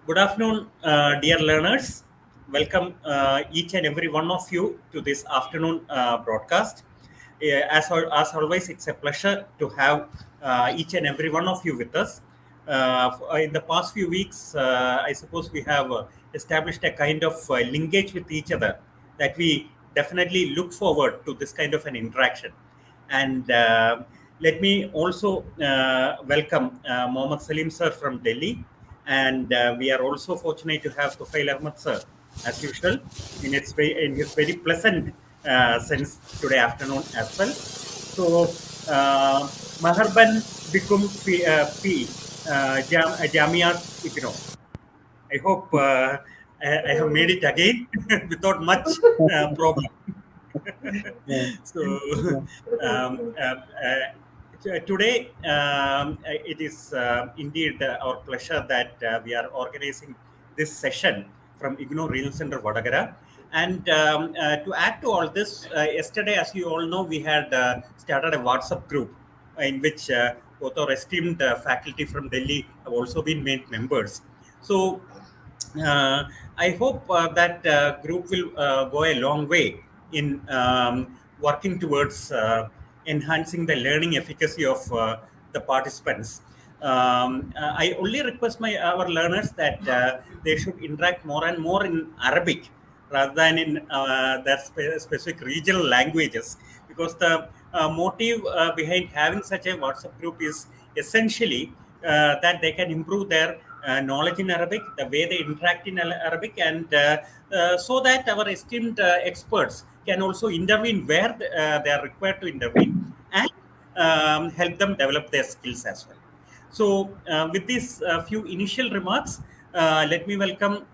Good afternoon, dear learners. Welcome each and every one of you to this afternoon broadcast. As always, it's a pleasure to have each and every one of you with us. In the past few weeks, I suppose we have established a kind of linkage with each other that we definitely look forward to this kind of an interaction. And let me also welcome Mohammad Salim sir from Delhi. And we are also fortunate to have Tufail Ahmed sir, as usual, in his very pleasant sense today afternoon as well. So, Maharban Bikum P. Jamiat Ibno. I hope I have made it again without much problem. Yeah, So yeah. um, today it is indeed our pleasure that we are organizing this session from IGNOU Regional Center Vadagara. And to add to all this, yesterday, as you all know, we had started a WhatsApp group in which both our esteemed faculty from Delhi have also been made members. So I hope that group will go a long way in working towards enhancing the learning efficacy of the participants. I only request our learners that they should interact more and more in Arabic rather than in their specific regional languages, because the motive behind having such a WhatsApp group is essentially that they can improve their knowledge in Arabic, the way they interact in Arabic, and so that our esteemed experts can also intervene where they are required to intervene and help them develop their skills as well. So, with these few initial remarks, let me welcome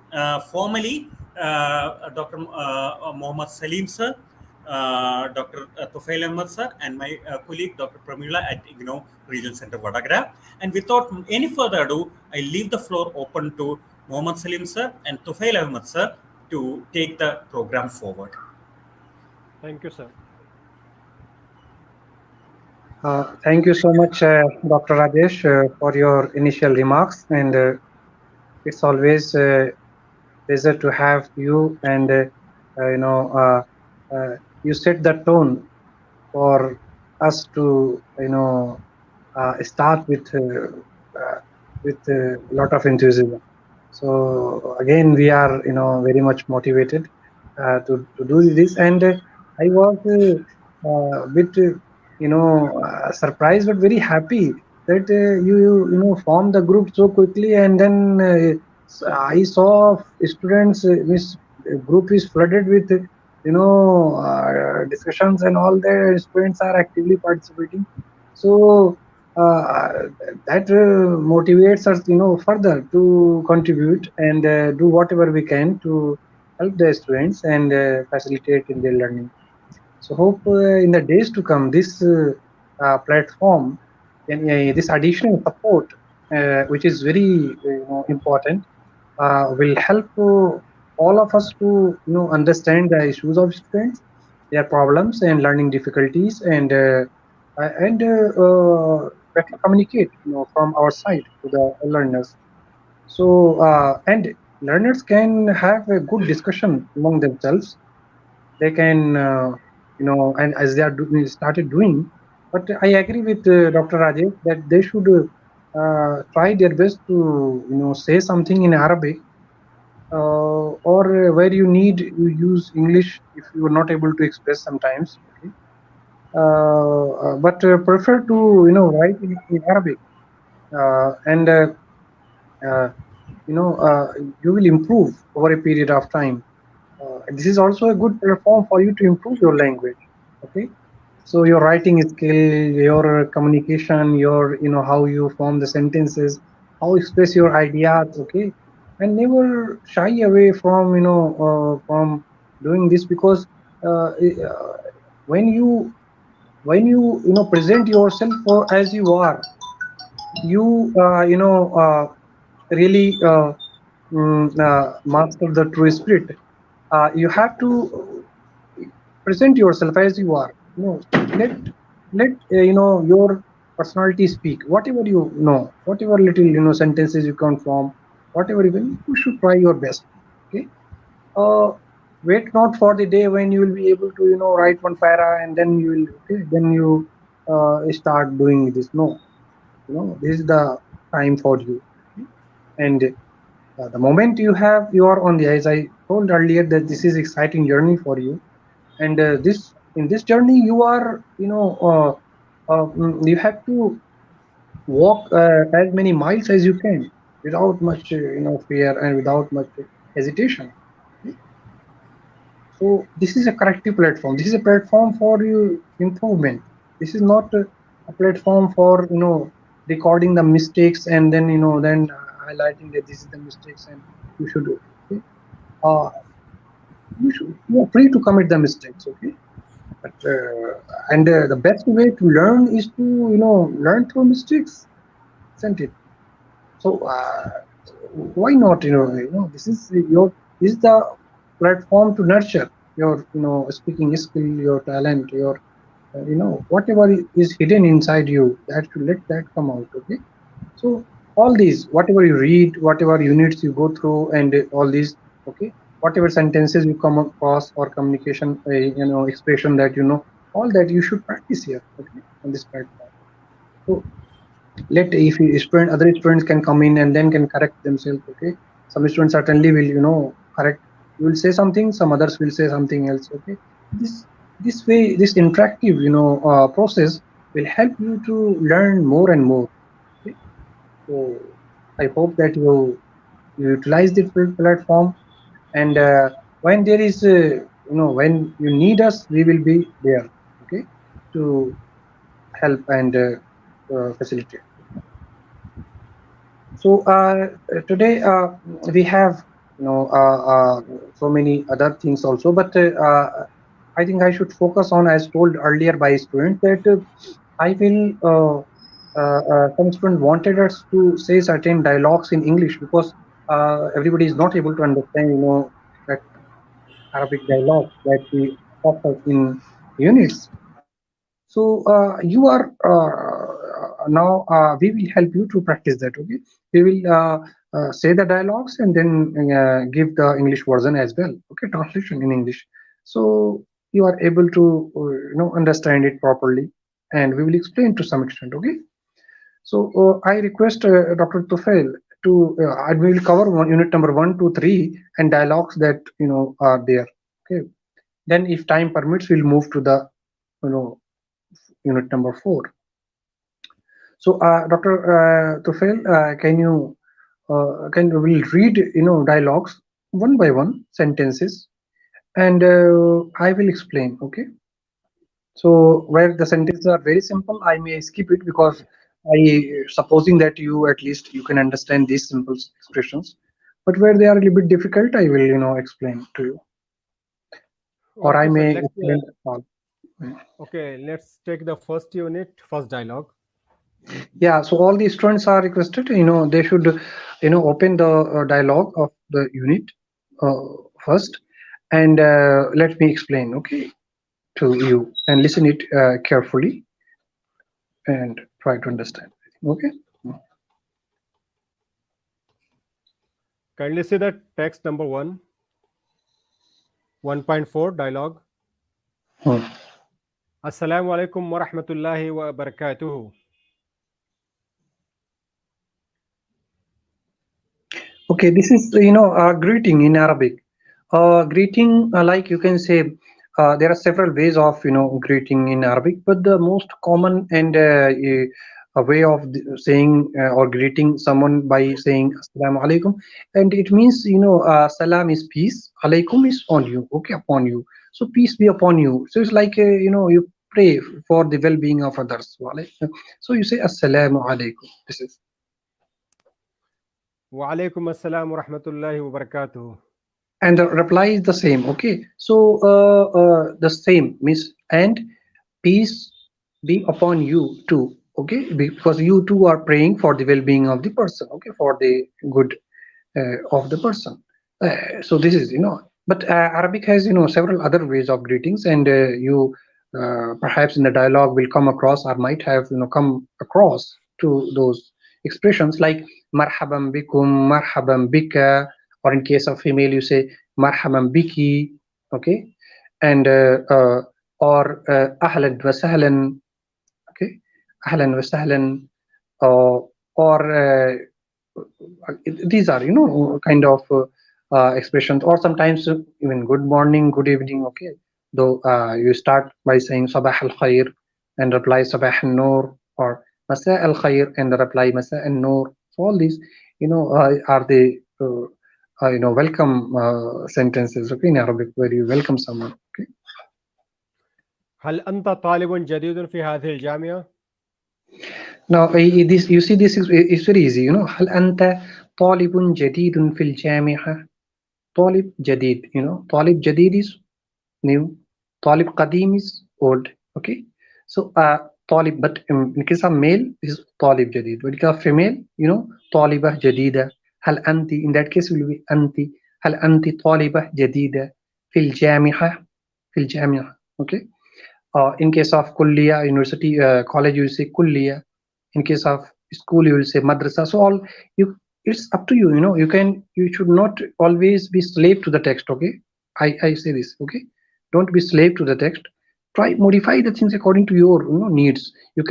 formally Dr. Mohammad Salim sir, Dr. Tufail Ahmed sir, and my colleague Dr. Pramila at IGNOU Regional Center Vadagara. And without any further ado, I leave the floor open to Mohammad Salim sir and Tufail Ahmed sir to take the program forward. Thank you, sir. Thank you so much, Dr. Rajesh, for your initial remarks. And it's always a pleasure to have you. And you set the tone for us to start with a lot of enthusiasm. So again, we are very much motivated to do this. And I was a bit surprised but very happy that you formed the group so quickly, and then I saw students. This group is flooded with discussions, and all the students are actively participating. So that motivates us further to contribute and do whatever we can to help the students and facilitate in their learning. So hope in the days to come, this platform and this additional support, which is very important, will help all of us to understand the issues of students, their problems and learning difficulties, and better communicate from our side to the learners. So and learners can have a good discussion among themselves. They can and as they are started doing. But I agree with Dr. Rajesh that they should try their best to say something in Arabic, or where you use English if you are not able to express sometimes. Okay, but prefer to write in Arabic, and you will improve over a period of time. This is also a good platform for you to improve your language. Okay, so your writing skill, your communication, your how you form the sentences, how you express your ideas. Okay, and never shy away from from doing this, because when you present yourself as you are, you really master the true spirit. You have to present yourself as you are. Let your personality speak. Whatever whatever little sentences you can form, whatever you can, you should try your best. Okay. uh, Wait not for the day when you will be able to write one para and then you will, okay, then you start doing this. No, this is the time for you. Okay? And the moment you are on the, as I told earlier, that this is exciting journey for you. And this in this journey you are, you have to walk as many miles as you can without much fear and without much hesitation. Okay? So this is a corrective platform. This is a platform for you improvement. This is not a platform for recording the mistakes and then then highlighting that this is the mistakes and you should do. Okay? Uh, you are free to commit the mistakes. Okay, but and the best way to learn is to learn through mistakes, isn't it? So why not? This is this is the platform to nurture your speaking skill, your talent, your whatever is hidden inside you, that should let that come out. Okay, so all these, whatever you read, whatever units you go through, and all these, okay, whatever sentences you come across or communication expression that all that you should practice here, okay, on this platform. So let, if student, other students can come in and then can correct themselves. Okay, some students certainly will correct, you will say something, some others will say something else. Okay, this this way, this interactive process will help you to learn more and more. Okay? So I hope that you utilize the platform, and when there is when you need us, we will be there, okay, to help and facilitate. So today we have so many other things also, but I think I should focus on, as told earlier by students, that I will some students wanted us to say certain dialogues in English, because everybody is not able to understand that Arabic dialogue that we offer in units. So you are now we will help you to practice that. Okay, we will say the dialogues and then give the English version as well. Okay, translation in English, so you are able to understand it properly, and we will explain to some extent. Okay, so I request Dr. Tufail to I will cover one unit number 1, 2, 3 and dialogues that are there. Okay, then if time permits, we'll move to the you know unit number 4. So, Dr. Tufail, can will read dialogues one by one, sentences, and I will explain. Okay. So where the sentences are very simple, I may skip it, because I supposing that you at least you can understand these simple expressions. But where they are a little bit difficult, I will explain to you, or I Okay, sir. may Let's explain all. okay. Let's take the first unit, first dialogue. Yeah, so all the students are requested, they should, open the dialogue of the unit uh, first, and let me explain, okay, to you, and listen it carefully and try to understand. Okay. Kindly see the text number 1.4 dialogue. Hmm. Assalamu alaikum wa rahmatullahi wa barakatuhu. Okay, this is a greeting in Arabic. Greeting, like you can say, there are several ways of greeting in Arabic, but the most common and a way of saying or greeting someone by saying Assalamu alaikum, and it means salam is peace, alaikum is on you, okay, upon you. So peace be upon you. So it's like you pray for the well-being of others. So you say Assalamu alaikum. This is. Wa alaikum assalam wa rahmatullahi wa barakatuhu. And the reply is the same. Okay, so the same means, and peace be upon you too. Okay, because you too are praying for the well-being of the person. Okay, for the good of the person. So this is but Arabic has several other ways of greetings, and you perhaps in the dialogue will come across or might have come across to those expressions, like marhaban bikum, marhaban bika, or in case of female you say marhaban biki, okay, and or ahlan wa sahlan, okay, ahlan wa sahlan, or these are kind of expressions, or sometimes even good morning, good evening, okay, though you start by saying sabah al khair and reply sabah al noor, or masa al khair and reply masa al noor. So all these are the welcome sentences, okay, in Arabic, where you welcome someone, okay. هل أنت طالب جديد في هذه الجامعة؟ Now this, you see, this is very easy, هل أنت طالب جديد في الجامعة. طالب جديد, طالب جديد is new, طالب قديم is old, okay. So طالب, but in case of male is طالب جديد, but in case of female, طالبة جديدة. هل أنت, in that case will be أنت. هل أنت طالبة جديدة في الجامعة. في الجامعة, okay. In case of كلية, university, college, you will say كلية. In case of school you will say madrasa. So all you, it's up to you, you should not always be slave to the text, okay. I say this, okay, don't be slave to the text. Try modify the things according to your needs. You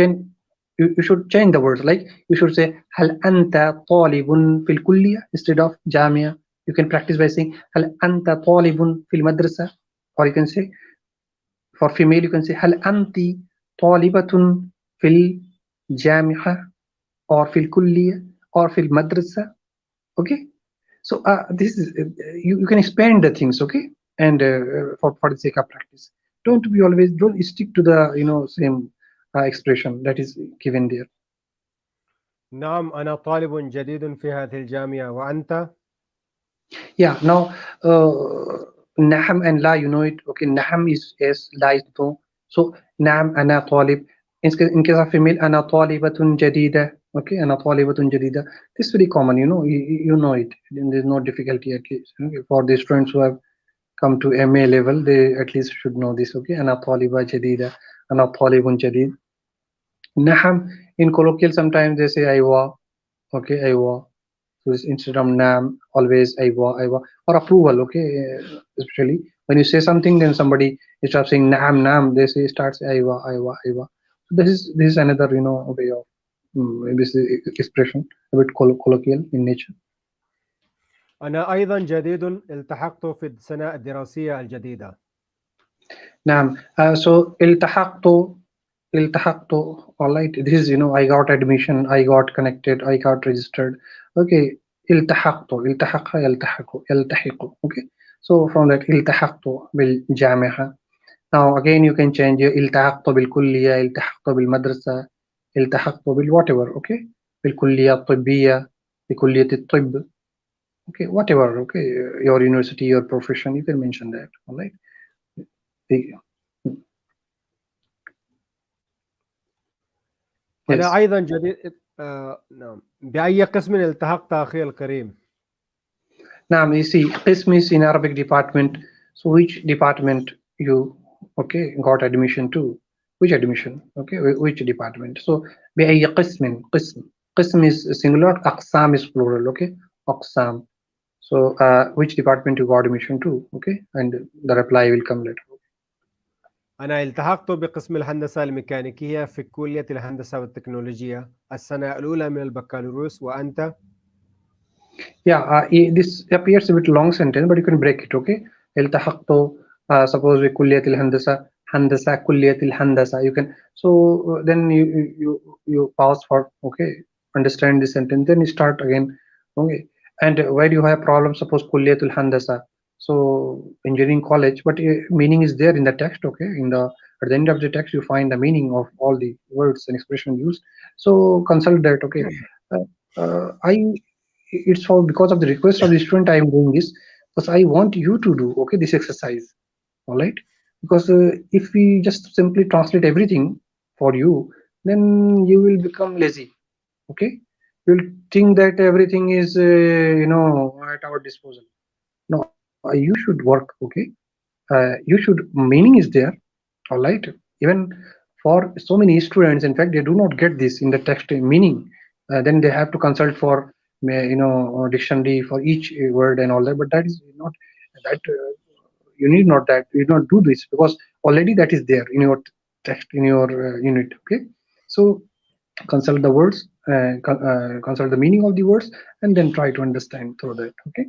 should change the words, like you should say هل أنت طالب في الكلية instead of جامعة. You can practice by saying هل أنت طالب في المدرسة, or you can say, for female you can say هل أنت طالبة في الجامعة, or في الكلية, or في المدرسة, okay. So this is you can expand the things, okay, and for the sake of practice, don't stick to the same expression that is given there. نعم أنا طالب جديد في هذه الجامعة وأنت؟ Yeah, now نعم and لا, it, okay. نعم is yes, لا is no. So نعم أنا طالب. In case of female, أنا طالبة جديدة, okay, أنا طالبة جديدة. This is very common, you know it. There's no difficulty at least, okay? For the students who have come to MA level, they at least should know this, okay. أنا طالبة جديدة, أنا طالب جديد. نعم, in colloquial sometimes they say أيوة, okay, أيوة. So instead of nam, always aywa, or approval, okay. Especially when you say something, then somebody instead of saying nam, they say starts aywa. So this is another way of this expression, a bit colloquial in nature. أنا أيضا جديد التحقت في السنة الدراسية الجديدة. Nam. So iltahaqtu, all right. This is I got admission, I got connected, I got registered. Okay, iltahaqa, yaltahiqu. Okay. So from that iltahaqtu bil jami'a. Now again you can change iltahaqtu bil kulliya, iltahaqtu bil madrasa, iltahaqtu bil whatever. Okay, bil kulliya tibbiyya, bil kulliyat tibb. Okay, whatever. Okay, your university, your profession, you can mention that. All right. أنا Yes. أيضا جديد نعم بأي قسم التحقت أخي الكريم؟ Now you see, قسم is in Arabic department. So which department you got admission to? Which admission? Okay, which department? So بأي قسم, قسم is singular, أقسام is plural. Okay, أقسام. So which department you got admission to? Okay, and the reply will come later. أنا التحقت بقسم الهندسة الميكانيكية في كلية الهندسة والتكنولوجيا السنة الأولى من البكالوريوس وأنت؟ Yeah, this appears a bit long sentence, but you can break it. Okay, التحقت, suppose we كلية الهندسة, هندسة كلية الهندسة. You can, so then you pause for, okay, understand the sentence, then you start again. Okay, and where you have problem, suppose كلية الهندسة, so engineering college, but meaning is there in the text. Okay, at the end of the text you find the meaning of all the words and expression used. So consult that. Okay, it's for because of the request of the student I am doing this, because I want you to do this exercise. All right, because if we just simply translate everything for you, then you will become lazy. Okay, you'll think that everything is at our disposal. No, you should work. Okay, you should, meaning is there. All right, even for so many students, in fact, they do not get this in the text meaning. Then they have to consult for dictionary for each word and all that, but that is not that you need not that you don't do this because already that is there in your text in your unit. Okay, so consult the words, consult the meaning of the words, and then try to understand through that. Okay.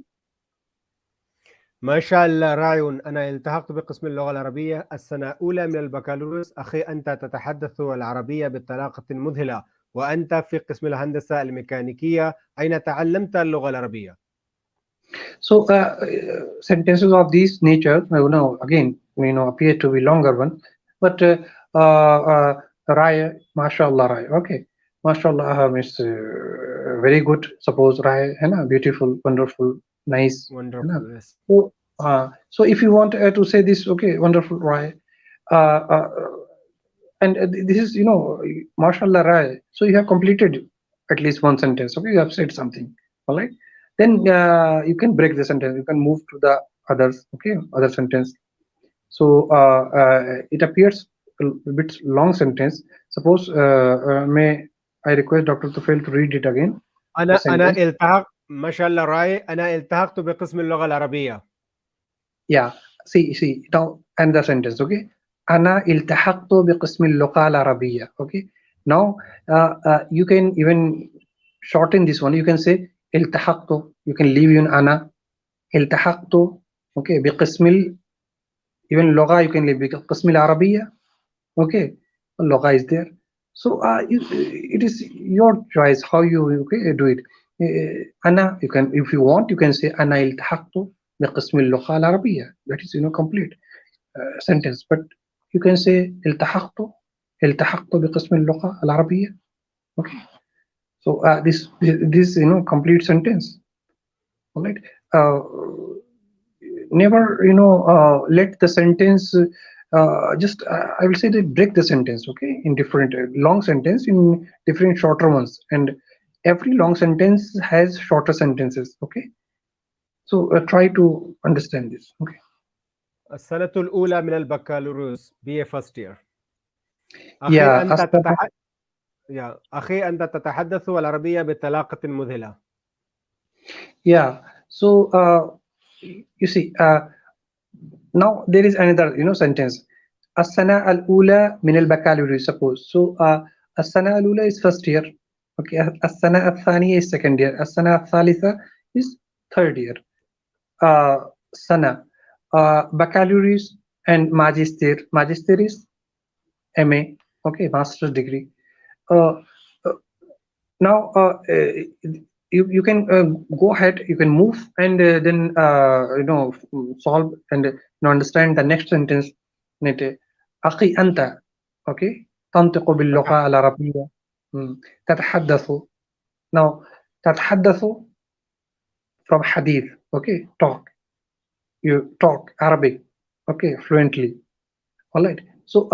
ما شاء الله راي. أنا التحقت بقسم اللغة العربية السنة الأولى من البكالوريوس. أخي أنت تتحدث العربية بطلاقة مذهلة، وأنت في قسم الهندسة الميكانيكية أين تعلمت اللغة العربية؟ So sentences of this nature, again, appear to be longer one, but Rai, mashallah, Rai. Okay, mashallah means very good. Suppose Rai, beautiful, wonderful, nice. Wonderful. Yes. So if you want to say this, okay, wonderful, Rai, uh, uh, and this is mashallah, Rai. So you have completed at least one sentence. Okay, you have said something. All right. Then you can break the sentence. You can move to the others. Okay, other sentence. So it appears a bit long sentence. Suppose may I request Dr. Tufail to read it again. أنا ما شاء الله راي. أنا التحقت بقسم اللغة العربية. Yeah. See now and the sentence. Okay. أنا التحقت بقسم اللغة العربية. Okay. Now you can even shorten this one. You can say التحقت. You can leave in أنا. التحقت. Okay. بقسم even اللغة you can leave بقسم العربية. Okay. اللغة is there. So it is your choice how you do it. أنا you can, if you want, you can say أنا التحقت بقسم اللغة العربية. That is complete sentence. But you can say التحقت بقسم اللغة العربية. Okay. So this complete sentence. All right. Never let the sentence just I will say that break the sentence. Okay, in different long sentence in different shorter ones, and every long sentence has shorter sentences. Okay, so try to understand this. Okay. السنة الأولى من البكالوريوس BA first year. Yeah, أخي أنت تتحدث العربية بطلاقة مذهلة. Yeah. So you see now there is another sentence. السنة الأولى من البكالوريوس. Suppose so السنة الأولى is first year. Okay. السنة الثانية is second year. السنة الثالثة is third year. سنة baccalaureate and magister. Magister is MA. Okay, master's degree. Now you can go ahead. You can move and then solve and understand the next sentence. أخي أنت. Okay. تنطق باللغة العربية. تتحدث. Now تتحدث from hadith. Okay, talk. You talk Arabic. Okay, fluently. All right. So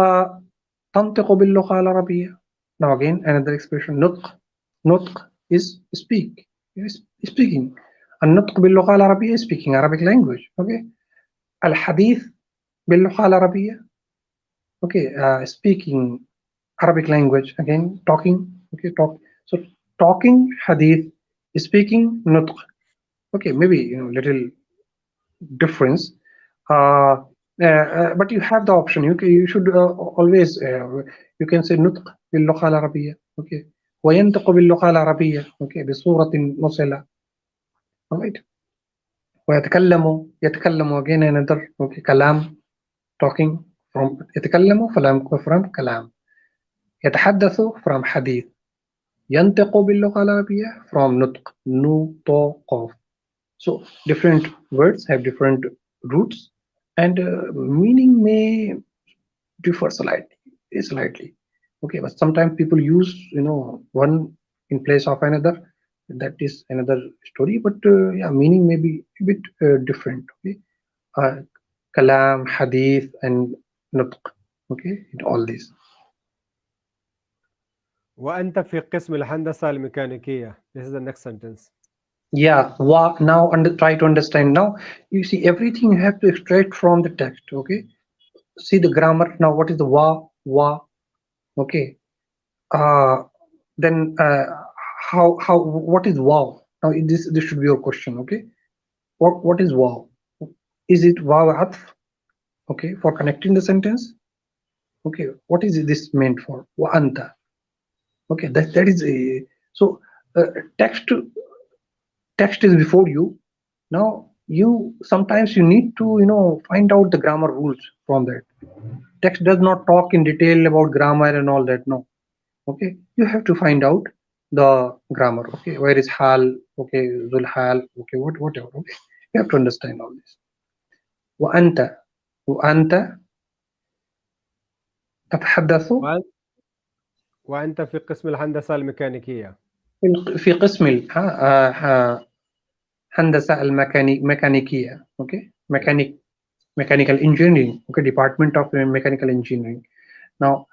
تنطق باللغة العربية. Now again another expression. نطق is speak. Is speaking. النطق باللغة العربية is speaking Arabic language. Okay. الحديث باللغة العربية. Okay, speaking Arabic language. Again, talking. Okay, talk. So talking hadith, speaking nutq. Okay, maybe little difference. But you have the option. You should always you can say nutq باللغة العربية. Okay. وينطق باللغة العربية. Okay, بصورة مصلة. Alright. ويتكلم again another. Okay, كلام talking from يتكلم from كلام. يتحدث from حديث. ينطق باللغة العربية from نطق. نطق. So different words have different roots and meaning may differ slightly. Okay, but sometimes people use one in place of another. That is another story. But yeah, meaning may be a bit different. Okay, kalam, hadith, and nutq. Okay, in all these. وأنت في قسم الهندسة الميكانيكية. This is the next sentence. Yeah, now try to understand. Now you see everything you have to extract from the text. Okay, see the grammar. Now what is the wa? Okay, then how what is wow? Now this should be your question. Okay, what is wow? Is it wow atf? Okay, for connecting the sentence. Okay, what is this meant for? Wa anta. Okay, that is a so uh, text text is before you. Now you sometimes you need to find out the grammar rules from that. Text does not talk in detail about grammar and all that. No. Okay, you have to find out the grammar. Okay, where is hal? Okay, zul hal. Okay, whatever. Okay, you have to understand all this. Wa anta, wa anta تتحدث وأن- وأنت في قسم الهندسة الميكانيكية. في قسم الهندسة الميكانيكية. Okay, Yeah. mechanical engineering. Okay, department of mechanical engineering. Now,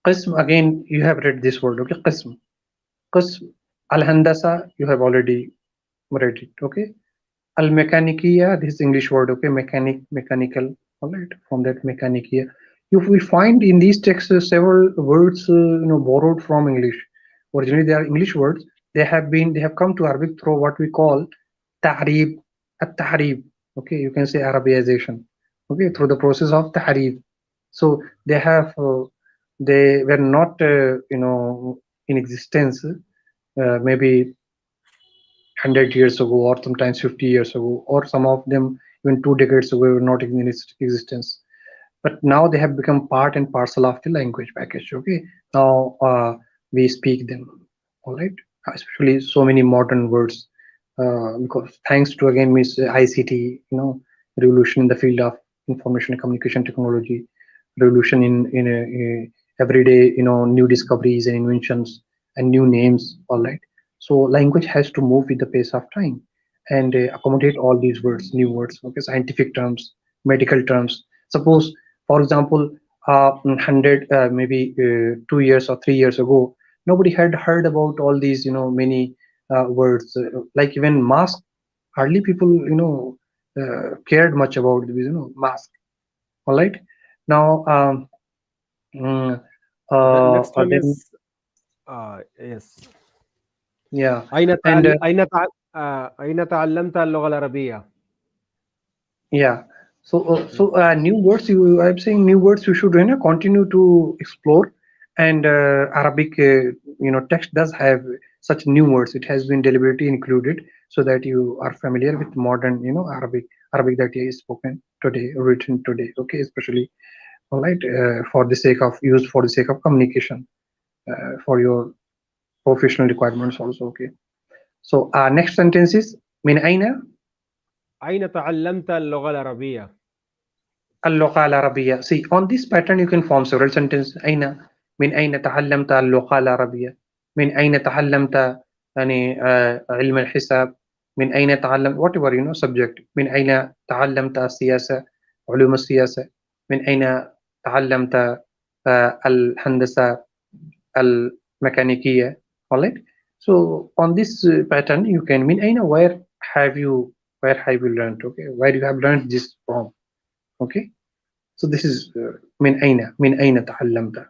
قسم, again you have read this word. Okay, قسم الهندسة you have already read it. Okay, al-mechanikia, this is English word. Okay, mechanical. All right, from that mechanikia, you will find in these texts several words borrowed from English. Originally they are English words. They have come to Arabic through what we call tahrib, at-tahrib. Okay, you can say Arabization. Okay, through the process of tahrib. So they were not in existence maybe 100 years ago, or sometimes 50 years ago, or some of them even 2 decades ago were not in existence. But now they have become part and parcel of the language package. Okay, now we speak them. All right, especially so many modern words, because thanks to again Miss ICT, revolution in the field of information and communication technology, revolution in everyday new discoveries and inventions and new names. All right, so language has to move with the pace of time and accommodate all these words, new words. Okay, scientific terms, medical terms. Suppose, for example, 100 maybe 2 years or 3 years ago, nobody had heard about all these many words, like even mask. Hardly people cared much about mask. All right, now mm, The next one then is yes. yeah, أين and تعل... أين تع... أين تعلمت اللغة العربية؟ yeah. So, Mm. new words. I'm saying new words. You should, continue to explore. And Arabic, text does have such new words. It has been deliberately included so that you are familiar with modern, Arabic that is spoken today, written today. Okay, especially all right for the sake of use, for the sake of communication, for your professional requirements also. Okay. So, next sentence is من أين أين تعلمت اللغة العربية؟ اللغة العربية. See, on this pattern you can form several sentences. من أين تعلمت اللغة العربية؟ من أين تعلمت يعني علم الحساب؟ من أين تعلم whatever subject. من أين تعلمت السياسة، علوم السياسة؟ من أين تعلمت الهندسة الميكانيكية؟ Alright. So on this pattern you can من أين, where have you learned? Okay, where you have learned this from? Okay. So this is من أين تعلمت.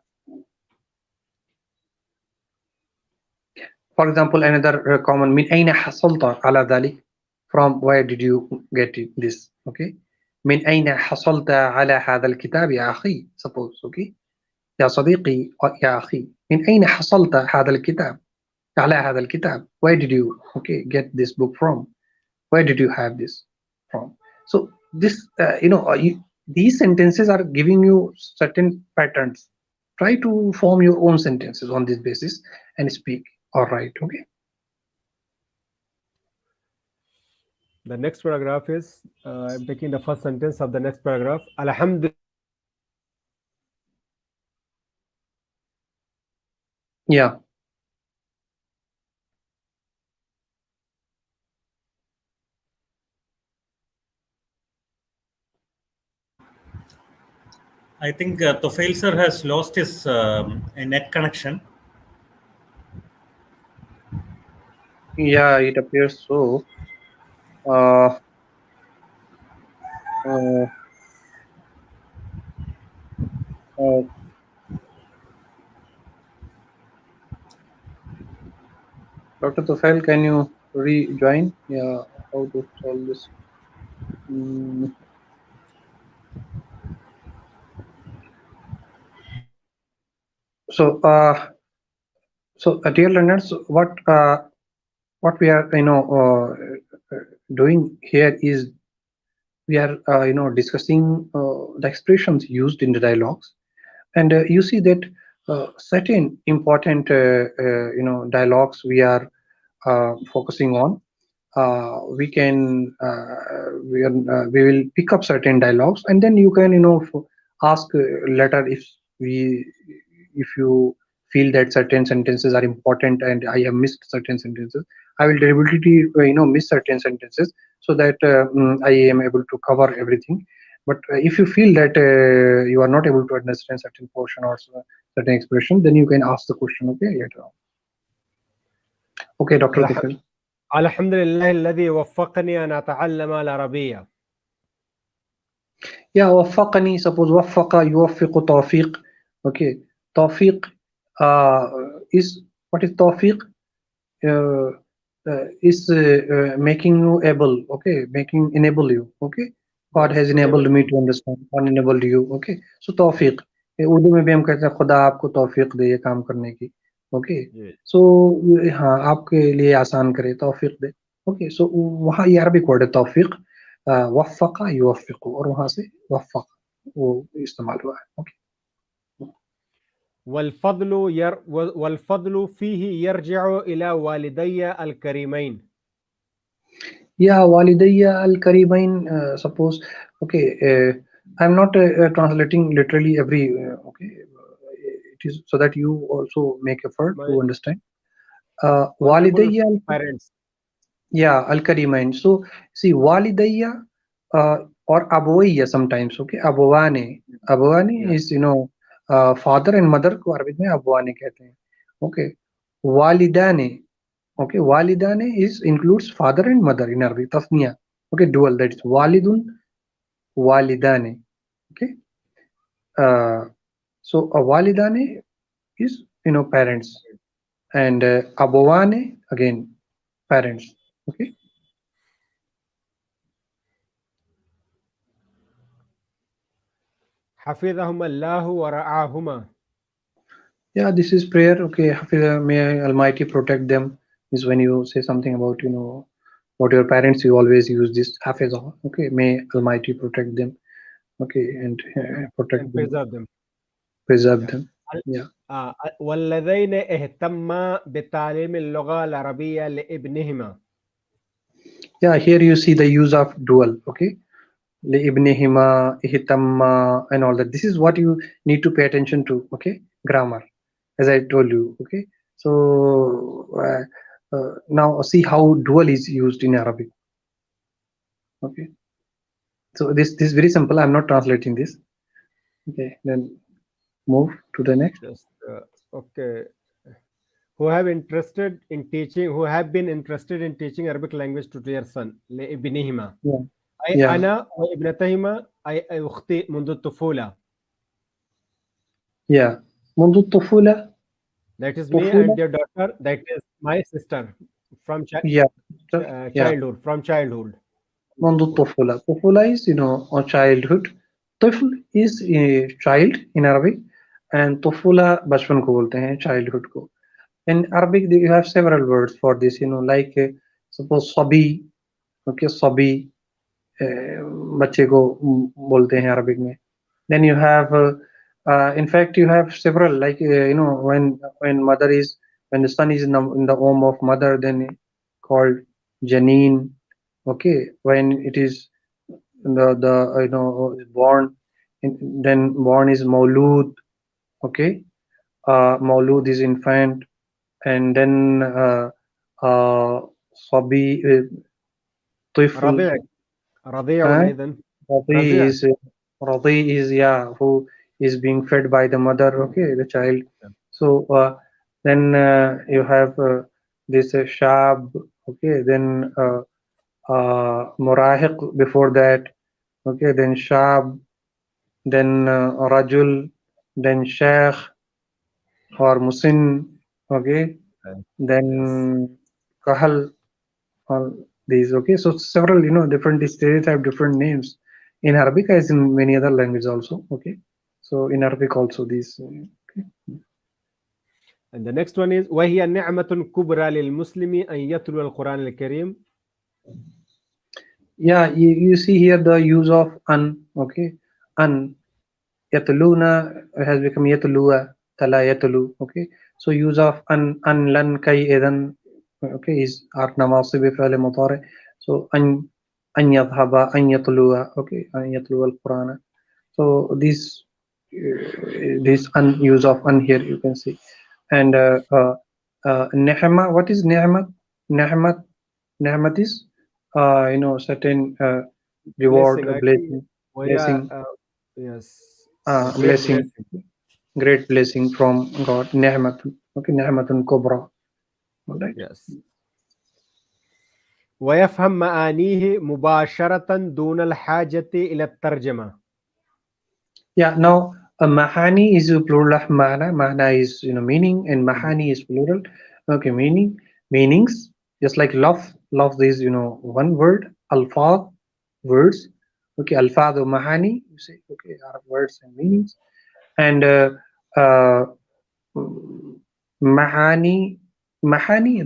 For example, another common من أين حصلت على ذلك, from where did you get this? Okay. من أين حصلت على هذا الكتاب يا أخي, suppose. Okay, يا صديقي, يا أخي, من أين حصلت هذا الكتاب على هذا الكتاب, where did you get this book from, where did you have this from? So this these sentences are giving you certain patterns. Try to form your own sentences on this basis and speak. All right. Okay. The next paragraph is I'm taking the first sentence of the next paragraph. الحمد Yeah. I think Tofail sir has lost his net connection. Yeah, it appears so. uh, uh, uh, Dr. Tufail, can you rejoin? Yeah, how to solve this? Mm, so, dear learners, what we are doing here is we are discussing the expressions used in the dialogues, and you see that certain important dialogues we are focusing on. We can we will pick up certain dialogues, and then you can ask later we if you feel that certain sentences are important and I have missed certain sentences. I will deliberately miss certain sentences so that I am able to cover everything. But if you feel that you are not able to understand certain portion or certain expression, then you can ask the question. Okay, later on. Okay, Dr. الح- Tufel. الحمد لله الذي وفقني أن أتعلم العربية. Yeah, وفقني. Suppose وفق يوفق توفيق. Okay, توفيق is what is توفيق? Uh, is making you able. Okay, making enable you. Okay, God Yes, has to enabled enable. me to understand. God enabled you. Okay, so तौफीक उर्दू में भी हम कहते हैं खुदा आपको तौफीक दे ये काम करने की. Okay, Yes. so हाँ आपके लिए आसान करे तौफीक दे. Okay, so वहाँ ये अरबिक वर्ड है तौफीक. वफ़क़ युवफ़िक़ु और वहाँ से वफ़क़ वो इस्तेमाल हुआ है. Okay. والفضل فيه يرجع إلى والدي الكريمين. Yeah, walidayya al-karimain. Suppose, okay, I'm not translating literally every. Okay, it is so that you also make effort My to understand. وأنا أقول Walidayya, parents. yeah, al-karimain. So see, walidayya or abawayya sometimes. Okay, abawane. Abawane Yeah. is father and mother को अरबी में अबवाने कहते हैं. Okay, walidane. Okay, walidane is includes father and mother in Arabic. Tasniya. Okay, dual. That is walidun, walidane. Okay. Uh, so a walidane is parents, and abawane again parents. Okay. حفظهما الله ورعاهما. Yeah, this is prayer. Okay, may Almighty protect them. Is when you say something about what your parents, you always use this hafizah. Okay, may Almighty protect them. Okay, and protect And them, preserve them. preserve Yeah. them. Yeah. والذين اهتما بتعليم اللغة العربية لابنهما. Yeah, here you see the use of dual. Okay, ibnihima, ihitamma, and all that. This is what you need to pay attention to. Okay, grammar, as I told you. Okay, so now see how dual is used in Arabic. Okay, so this is very simple. I'm not translating this. Okay, then move to the next. Just okay. Who have been interested in teaching Arabic language to their son لابنهما. Yeah, أي yeah, أنا وابنتهما أي أختي منذ الطفولة. yeah. منذ الطفولة. That is me and طفولة. your daughter. That is my sister from Yeah, yeah. childhood. From childhood. منذ الطفولة. طفولة is a childhood. طفل is a child in Arabic, and طفولة बचपन को बोलते हैं childhood को. In Arabic you have several words for this, like suppose صبي. Okay, صبي बच्चे को बोलते हैं Arabic में. Then you have in fact you have several, like when mother is when the son is in the womb of mother, then called janeen. Okay, when it is the born, then born is maulud. Okay, maulud is infant, and then sabi, طفل. رضيع. رضيع Huh? أيضا. Radi رضيع. is yeah, who is being fed by the mother. Okay, the child. So then you have this shab. Okay, then murahiq before that. Okay, then shab, then rajul, then sheikh or musin. Okay, Yes. then kahal, all these. Okay, so several, different stereotype, different names in Arabic as in many other languages also. Okay, so in Arabic also these. Okay. And the next one is وهي نعمة كبرى للمسلم أن يتلو القرآن الكريم. Yeah, you see here the use of an. Okay, an. Yatluna has become yatlua, tala yatlu. Okay, so use of an lan kai edan. Okay, is art namasi bifale mutare. So an yadhaba an yatlua. Okay, an yatlua al Quran. So this un use of an here you can see. And nehma, what is nehmat? Nehmat is certain reward, Blessing, I think. blessing, وهي blessing, yes, a great blessing, blessing. great blessing from God. Nehmatun. Okay, nehmatun kubra. All right. Yes. ويفهم معانيه مباشرة دون الحاجة إلى الترجمة. Yeah. Now, mahani is a plural of mana. Mana is meaning, and mahani is plural. Okay, meanings. Just like love. Love is one word. Alfaz, words. Okay, alfaz or mahani. You say okay are words and meanings. And uh, mahani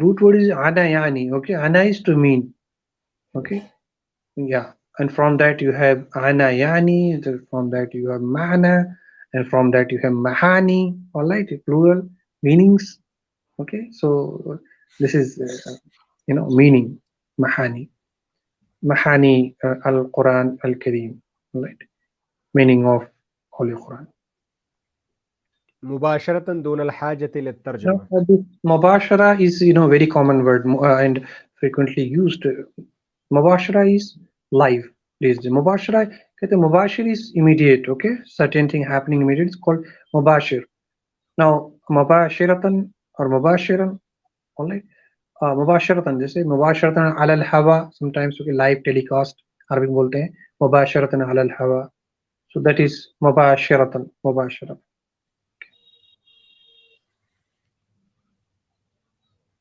root word is ana yani. Okay, ana is to mean. Okay, yeah, and from that you have ana yani, from that you have mana, and from that you have mahani. All right, plural meanings. Okay, so this is meaning mahani, al Quran al Kareem. All right, meaning of Holy Quran. مباشرة دون الحاجة إلى Now, الترجمة. this mubashara is very common word and frequently used. Mubashara is live. This is mubashara. कहते हैं mubashir is immediate. Okay, certain thing happening immediate is called mubashir. Now mubashiratan or mubashiran. All right. Mubasharatan जैसे mubasharatan alal hawa. Sometimes okay live telecast अरबी में बोलते हैं mubasharatan alal hawa. So that is mubashiratan. Mubashara.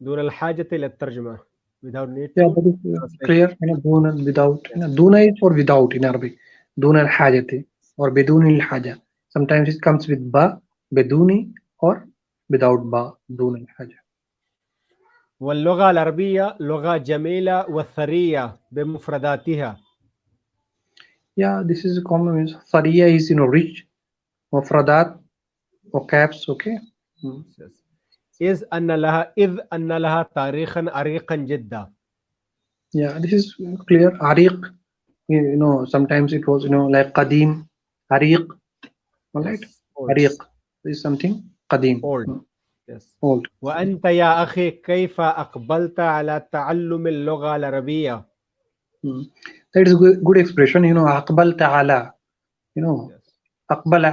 دون الحاجة إلى الترجمة. Without need Yeah, to that is translate. clear. Duna without. Duna is for without in Arabic. Duna al hajati or beduni al haja. Sometimes it comes with ba, beduni, or without ba, duna al haja. واللغة العربية لغة جميلة وثرية بمفرداتها. Yeah, this is a common means. Sariya is rich. Mufradat or caps. Okay. إذ أن لها تاريخا عريقا جدا. Yeah, this is clear. Ariq. Sometimes it was like qadim, ariq. All right. Yes, old. Ariq is something qadim. Old. Yes. Old. وأنت يا أخي كيف أقبلت على تعلم اللغة العربية؟ That is good expression. Aqbal ta'ala. Yes. Aqbala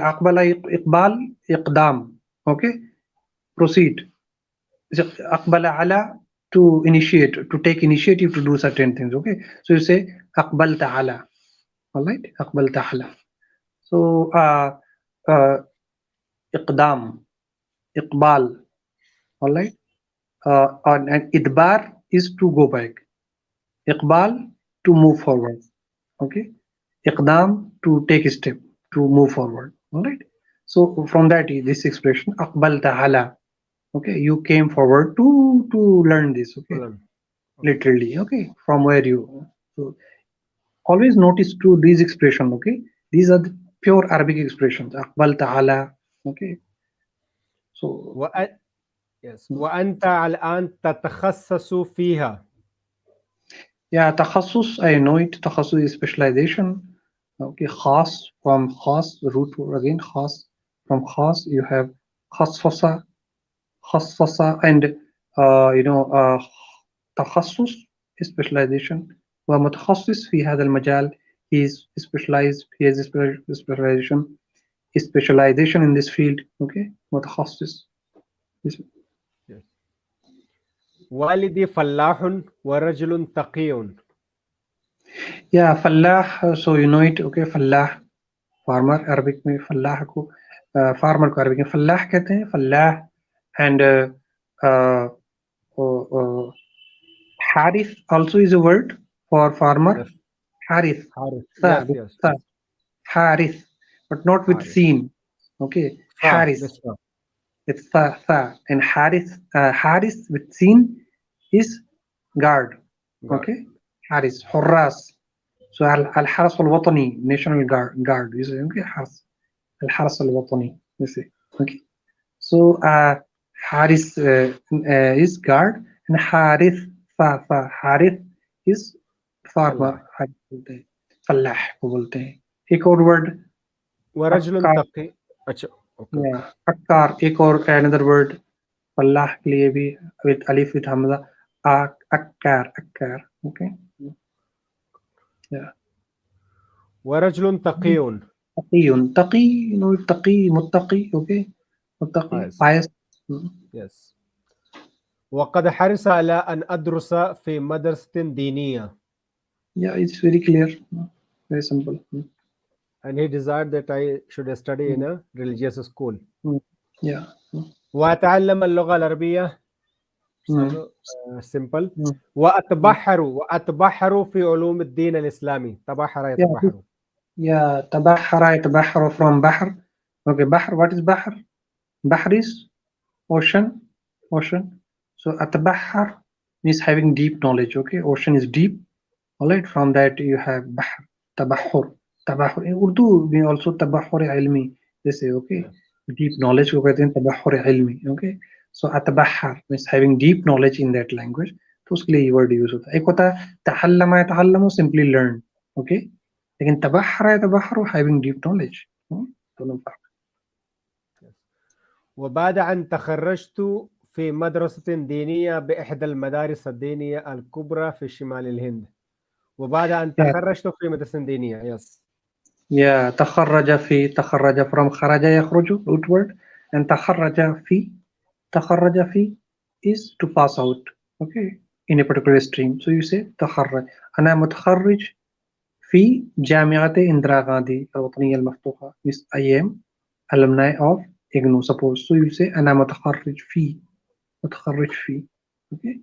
iqbal iqdam. Okay, proceed. Aqbala ala to initiate, to take initiative to do certain things. Okay, so you say aqbal ta'ala. All right, aqbal ta'ala. So iqdam, iqbal. All right, and idbar is to go back. Iqbal to move forward. Okay, iqdam to take a step, to move forward. All right, so from that this expression aqbal ta'ala. Okay, you came forward to learn this. Okay, literally. Okay, from where you. So always notice to these expressions. Okay, these are the pure Arabic expressions. aqbal ta'ala. Okay, so yes. وأنت الآن تتخصص فيها. yeah, takhasus, I know it. Takhasus is specialization. Okay, khas, from khas, the root word again khas. From khas you have khassasa, and takhasus is specialization. ومتخصص في هذا المجال, he is specialized, he has specialization in this field. Okay, متخصص. والدي فلاح ورجل تقي. Yeah, fallah, so you know it. Okay, fallah, farmer. Arabic में fallah को farmer को Arabic में fallah कहते हैं. Fallah and Harith also is a word for farmer. Yes. Harith. Harith. Tha, Yes, with yes, tha. yes. Harith, but not with Harith. sin. Okay. Fa. Harith. Yes, fa. It's tha. And Harith, Harith with sin is guard. God. Okay. Harith. Hurras. So al-Haras al-Watani, national guard. You say, okay. Al-Haras al-Watani. You say, okay. So Haris is guard, and Harith Harith is farmer. فلاح. Harith बोलते हैं, Fallah को बोलते हैं. एक और word ورجل अक्कार. تقي. अच्छा. Okay. Yeah, अक्कार. एक और another word फल्लाह के लिए भी with alif with hamza. अक्कार. Okay. Yeah. ورجل تقي. تقي. تقي. No, تقي. متقي. Okay. متقي. Pious. Pious. Yes. وقد حرص على أن أدرس في مدرسة دينية. Yeah, it's very clear. Very simple. And he desired that I should study in a religious school. Yeah. وأتعلم اللغة العربية. Simple. وأتبحر في علوم الدين الإسلامي. تبحر يتبحر. Yeah, تبحر from بحر. Okay, بحر. What is بحر? بحر is ocean. So أتبحر means having deep knowledge. Okay, ocean is deep. Alright, from that you have بحر. تبحر. In Urdu we also تبحر علمي. They say, okay, deep knowledge को कहते हैं تبحر علمي. Okay, so أتبحر means having deep knowledge in that language. तो उसके लिए ये word use होता है. एक होता है तहल्लम यतहल्लम, simply learn. Okay, लेकिन तबحر having deep knowledge. दोनों فرق. وبعد أن تخرجت في مدرسة دينية بإحدى المدارس الدينية الكبرى في شمال الهند. وبعد أن تخرجت في مدرسة دينية. Yes. Yeah, تخرج from خرج يخرج, root word, and تخرج في is to pass out. Okay, in a particular stream. So you say تخرج. أنا متخرج في جامعة إندرا غاندي الوطنية المفتوحة. Means I am alumni of IGNOU. Suppose. So you say أنا متخرج في. Okay,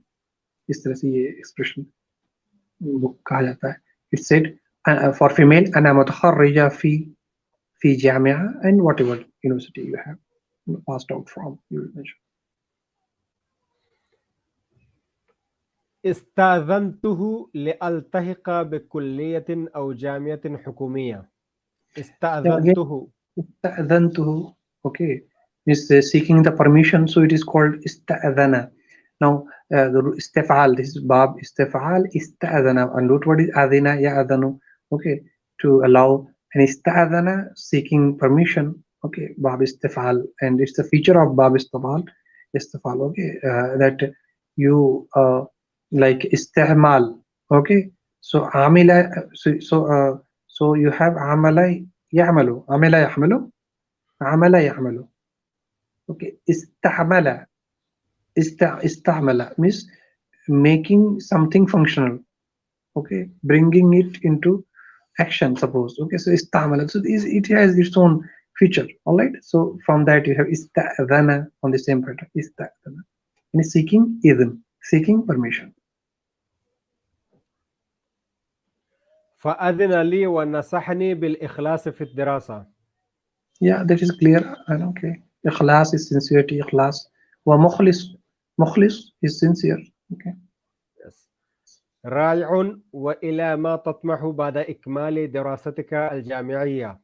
इस तरह से ये expression book कहा जाता है. It said for female أنا متخرجة في جامعة and whatever university you have passed out from, you will mention. استأذنته لألتحق بكلية أو جامعة حكومية. استأذنته. Okay, is seeking the permission, so it is called استأذن. Now the استفعال, this is bab استفعال استأذن, and root word is أذن يأذن. Okay, to allow. And استأذن, seeking permission. Okay, bab استفعال, and it's the feature of bab استفعال. Okay, that you like استعمال. Okay, so عمل, so you have عمل يعمل. عمل يعمل. Okay, استعمل means making something functional. Okay, bringing it into action, suppose. Okay, so استعمل, so it has its own feature. All right, so from that you have استأذن on the same pattern. استأذن and seeking إذن, seeking permission. فأذن لي ونصحني بالإخلاص في الدراسة. Yeah, that is clear. And okay, إخلاص is sincerity. إخلاص. ومخلص is sincere. Okay. Yes. رائع. وإلى ما تطمح بعد إكمال دراستك الجامعية.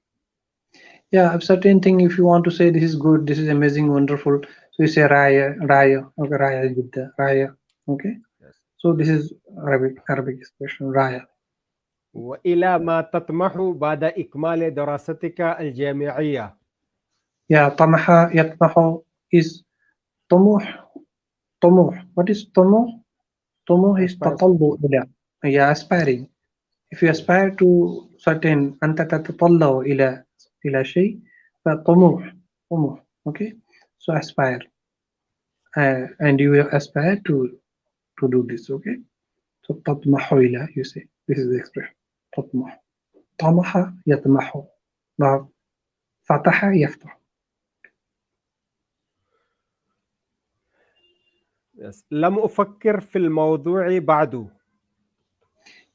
Yeah, a certain thing, if you want to say this is good, this is amazing, wonderful, so you say raya. Okay, raya jidda, raya. Okay. Yes. So this is Arabic expression, raya. وإلى ما تطمح بعد إكمال دراستك الجامعية. Yeah, طمح يطمح is طموح. What is طموح? طموح is تطلع إلى. Yeah, aspiring. If you aspire to certain, أنت تتطلع إلى شيء, فطموح. Okay, so aspire, and you will aspire to do this. Okay, so تطمح إلى, you say, this is the expression. تطمح. طمح يطمح. Now فتح يفتح. Yes. لم أفكر في الموضوع بعد.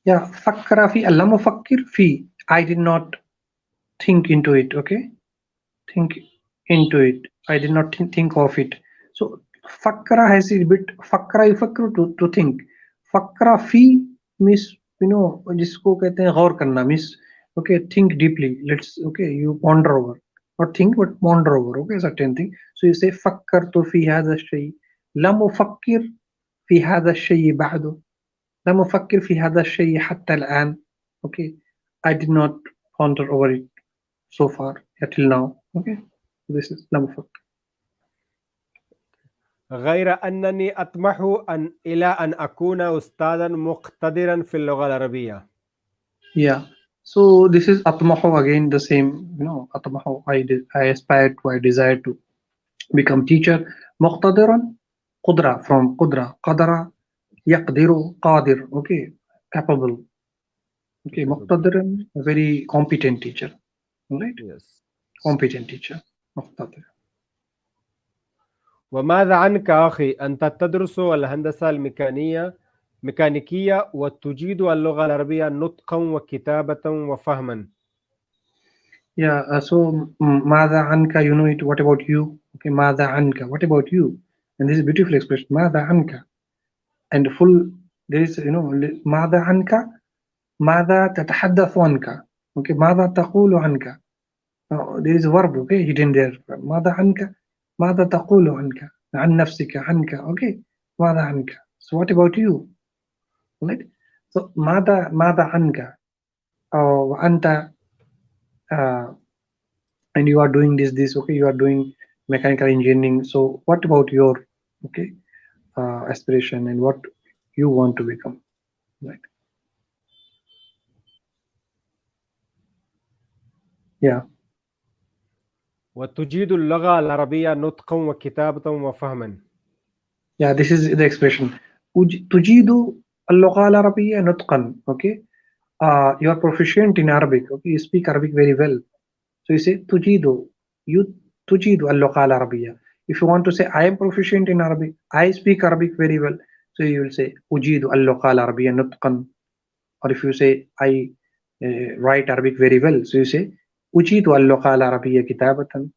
Yeah, فكر في لم أفكر في. I did not think into it. Okay, think into it. I did not think of it. So فكر has a bit فكر يفكر to think. فكر في means जिसको कहते हैं गौर करना means okay, think deeply. Let's okay, you ponder over, not think but ponder over. Okay, certain thing. So you say فكرت في هذا الشيء. لم أفكر في هذا الشيء بعد. لم أفكر في هذا الشيء حتى الآن. Okay, I did not ponder over it so far till now. Okay, this is لم أفكر. غير أنني أطمح إلى أن أكون أستاذا مقتدرا في اللغة العربية. Yeah, so this is أطمح again, the same, أطمح, I aspire to, I desire to become teacher. مقتدرا قدرة, from قدرة, قدر يقدر, قادر. Okay, capable. Okay, مقتدرا, a very competent teacher. Right? Yes. Competent teacher. مقتدر. وماذا عنك أخي؟ أنت تدرس الهندسة ميكانيكية وتجيد اللغة العربية نطقا وكتابة وفهما. Yeah, so ماذا عنك, you know it, what about you? Okay, ماذا عنك, what about you? And this is a beautiful expression, ماذا عنك. And full, there is, ماذا عنك, ماذا تتحدث عنك. Okay, ماذا تقول عنك. There is a verb, okay, hidden there. ماذا عنك, ماذا تقول عنك, عن نفسك, عنك. Okay, ماذا عنك. So what about you? Right? So ماذا عنك. وأنت and you are doing this, okay, you are doing mechanical engineering. So what about your, okay, aspiration and what you want to become, right? Yeah. وتجيد اللغة العربية نطقا وكتابة وفهما. Yeah, this is the expression. تجيد اللغة العربية نطقا. Okay, you are proficient in Arabic. Okay, you speak Arabic very well. So you say تجيد, you تجيد اللغة العربية. If you want to say I am proficient in Arabic, I speak Arabic very well, so you will say أجيد اللغة العربية نطقا. Or if you say I write Arabic very well, so you say أجيد اللغة العربية كتابة.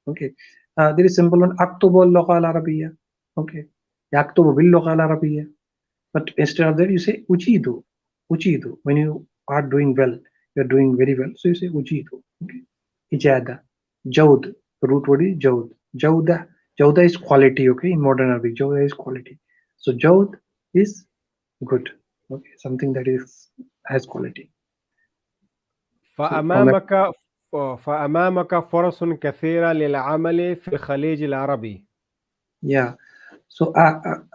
Okay, there is simple one, أكتب اللغة العربية. Okay, يكتب باللغة العربية. But instead of that, you say أجيد. أجيد. When you are doing well, you are doing very well, so you say أجيد. Okay, إجادة. جود, the root word is جود. جودة. جودة is quality. Okay, in modern Arabic, جودة is quality. So جود is good. Okay, something that is has quality. فأمامك فرص كثيرة للعمل في الخليج العربي. Yeah. So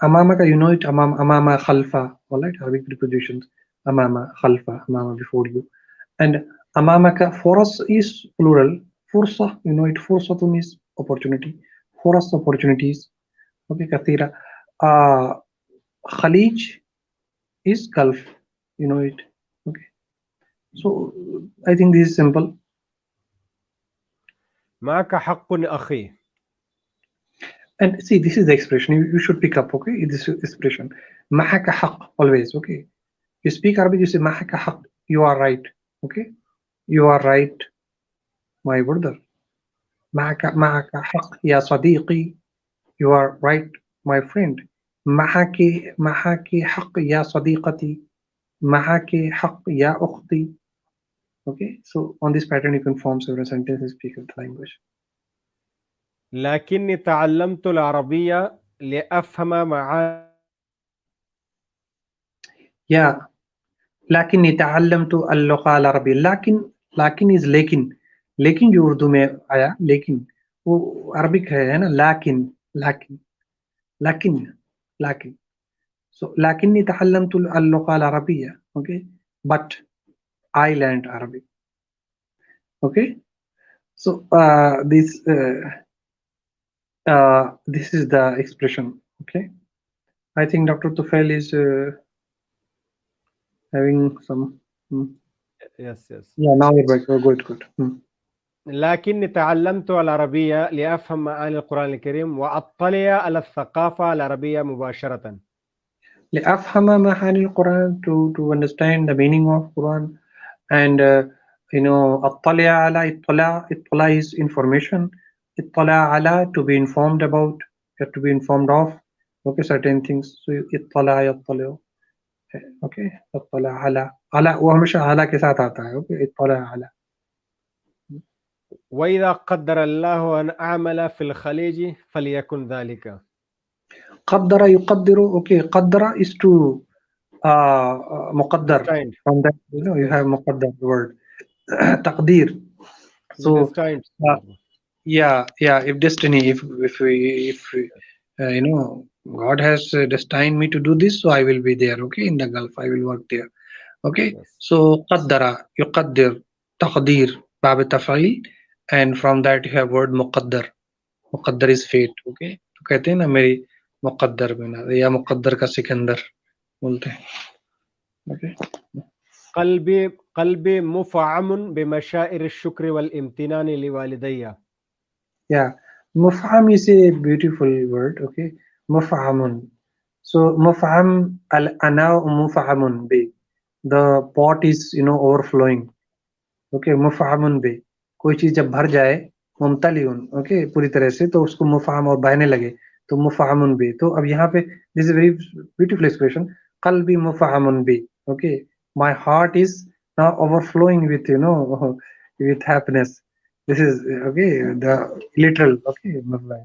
أمامك, you know it, أمام خلف, all right, Arabic prepositions. أمام خلف, أمام before you. And أمامك فرص is plural. فرصة, you know it, فرصة is opportunity. فرص, opportunities. Okay, كثيرة. خليج is Gulf, you know it. Okay, so I think this is simple. معك حق أخي. And see, this is the expression you should pick up. Okay, this expression معك حق, always. Okay, you speak Arabic, you say معك حق, you are right. Okay, you are right, my brother. معك حق يا صديقي, you are right, my friend. معك حق يا صديقتي, معك حق يا أختي. Okay, so on this pattern you can form several sentences, speak the language. لكني تعلمت العربية لأفهم معاني. Yeah, لكني تعلمت اللغة العربية. لكن is लेकिन जो उर्दू में आया, लेकिन वो Arabic है ना, لكن so لكني تعلمت اللغة العربية. Okay, but I learned Arabic. Okay, so this is the expression. Okay, I think Dr. Tufail is having some. Yes. Yeah, now you're back. Oh, good. لكني تعلمت العربية لأفهم معاني القرآن الكريم وأطلع على الثقافة العربية مباشرة. لأفهم معاني القرآن, to understand the meaning of Quran, and أطلع على, اطلاع is information, اطلع على to be informed about, to be informed of, okay, certain things. So اطلع يطلع, okay, اطلع على وهمشة على के साथ आता है, okay, اطلع على. وإذا قدر الله أن أعمل في الخليج فليكن ذلك. قدر يقدر, okay, قدر is to مقدر, Destined. from that you have مقدر word. تقدير. So Destined. yeah, if destiny, if God has destined me to do this, so I will be there, okay, in the Gulf, I will work there, okay. Yes. So قدر يقدر تقدير باب التفعيل, and from that you have word मुقद्दर. Muqaddar is fate, okay. तो कहते हैं ना मेरी मुकद्दर बना, या मुकद्दर का सिकंदर बोलते हैं, okay. قلبي مفعم بمشاعر الشكر والامتنان لوالدي. Yeah, muf'am is a beautiful word, okay. Muf'amun. So muf'am al-ana muf'amun bi. The pot is overflowing. Okay, muf'amun bi. कोई चीज जब भर जाए मुमतलिउन, ओके, पूरी तरह से, तो उसको मुफाम और बहने लगे तो मुफामुन बी. तो अब यहाँ पे this is very beautiful expression, कल्बी मुफामुन बी, okay, my heart is now overflowing with with happiness. This is okay, the literal, okay,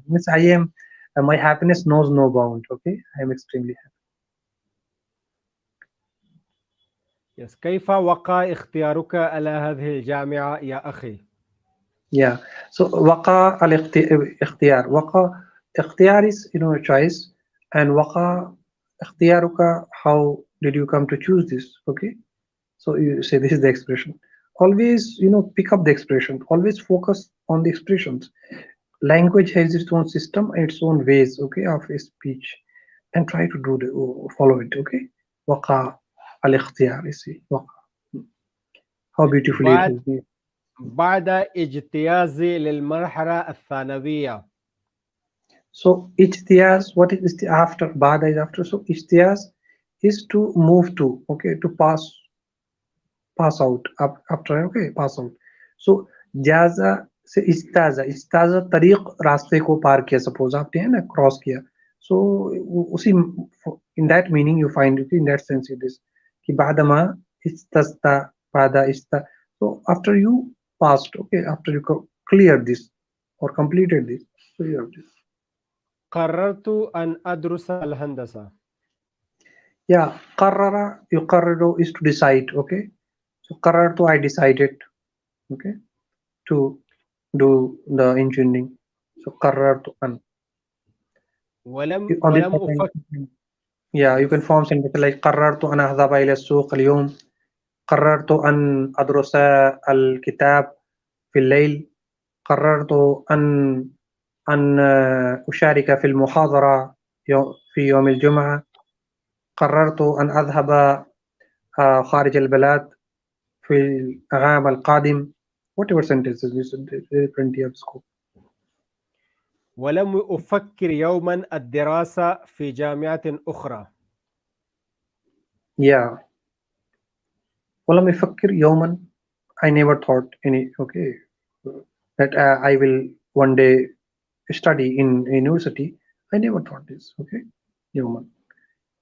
means I am, my happiness knows no bound, okay, I am extremely happy. Yes. كيف وقع اختيارك على هذه الجامعة يا أخي؟ Yeah, so waqa al ikhtiyar, waqa ikhtiyar is choice, and waqa ikhtiyaruka, how did you come to choose this, okay. So you say this is the expression. Always pick up the expression, always focus on the expressions. Language has its own system, its own ways, okay, of speech, and try to do the follow it, okay. Waqa al ikhtiyar, you see, waqa, how beautifully it has been. بعد اجتيازي للمرحلة الثانوية. So ijtiyaz, what is the after? Bada is after. So ijtiyaz is to move to, okay, to pass out, after, okay, pass out. So jaza से इस्ताजा तरीक, रास्ते को पार किया, suppose आपने है ना cross किया. So उसी in that meaning you find it, in that sense it is कि बादमा istasta, bada ista. So after you passed, okay, after you cleared this or completed this, so you have this. قررت أن أدرس الهندسة. Yeah, قرر يقرر is to decide, okay. So قررت, I decided, okay, to do the engineering. So قررت أن. ولم أفكر. Yeah, you can form sentence like قررت أن أذهب إلى السوق اليوم. قررت أن أدرس الكتاب في الليل. قررت أن أشارك في المحاضرة في يوم الجمعة. قررت أن أذهب خارج البلاد في العام القادم. Whatever sentences, there is plenty of scope. ولم أفكر يوما الدراسة في جامعة أخرى. Yeah. ولم أفكر يوما, I never thought any, okay, that I will one day study in university. I never thought this, okay. يوما.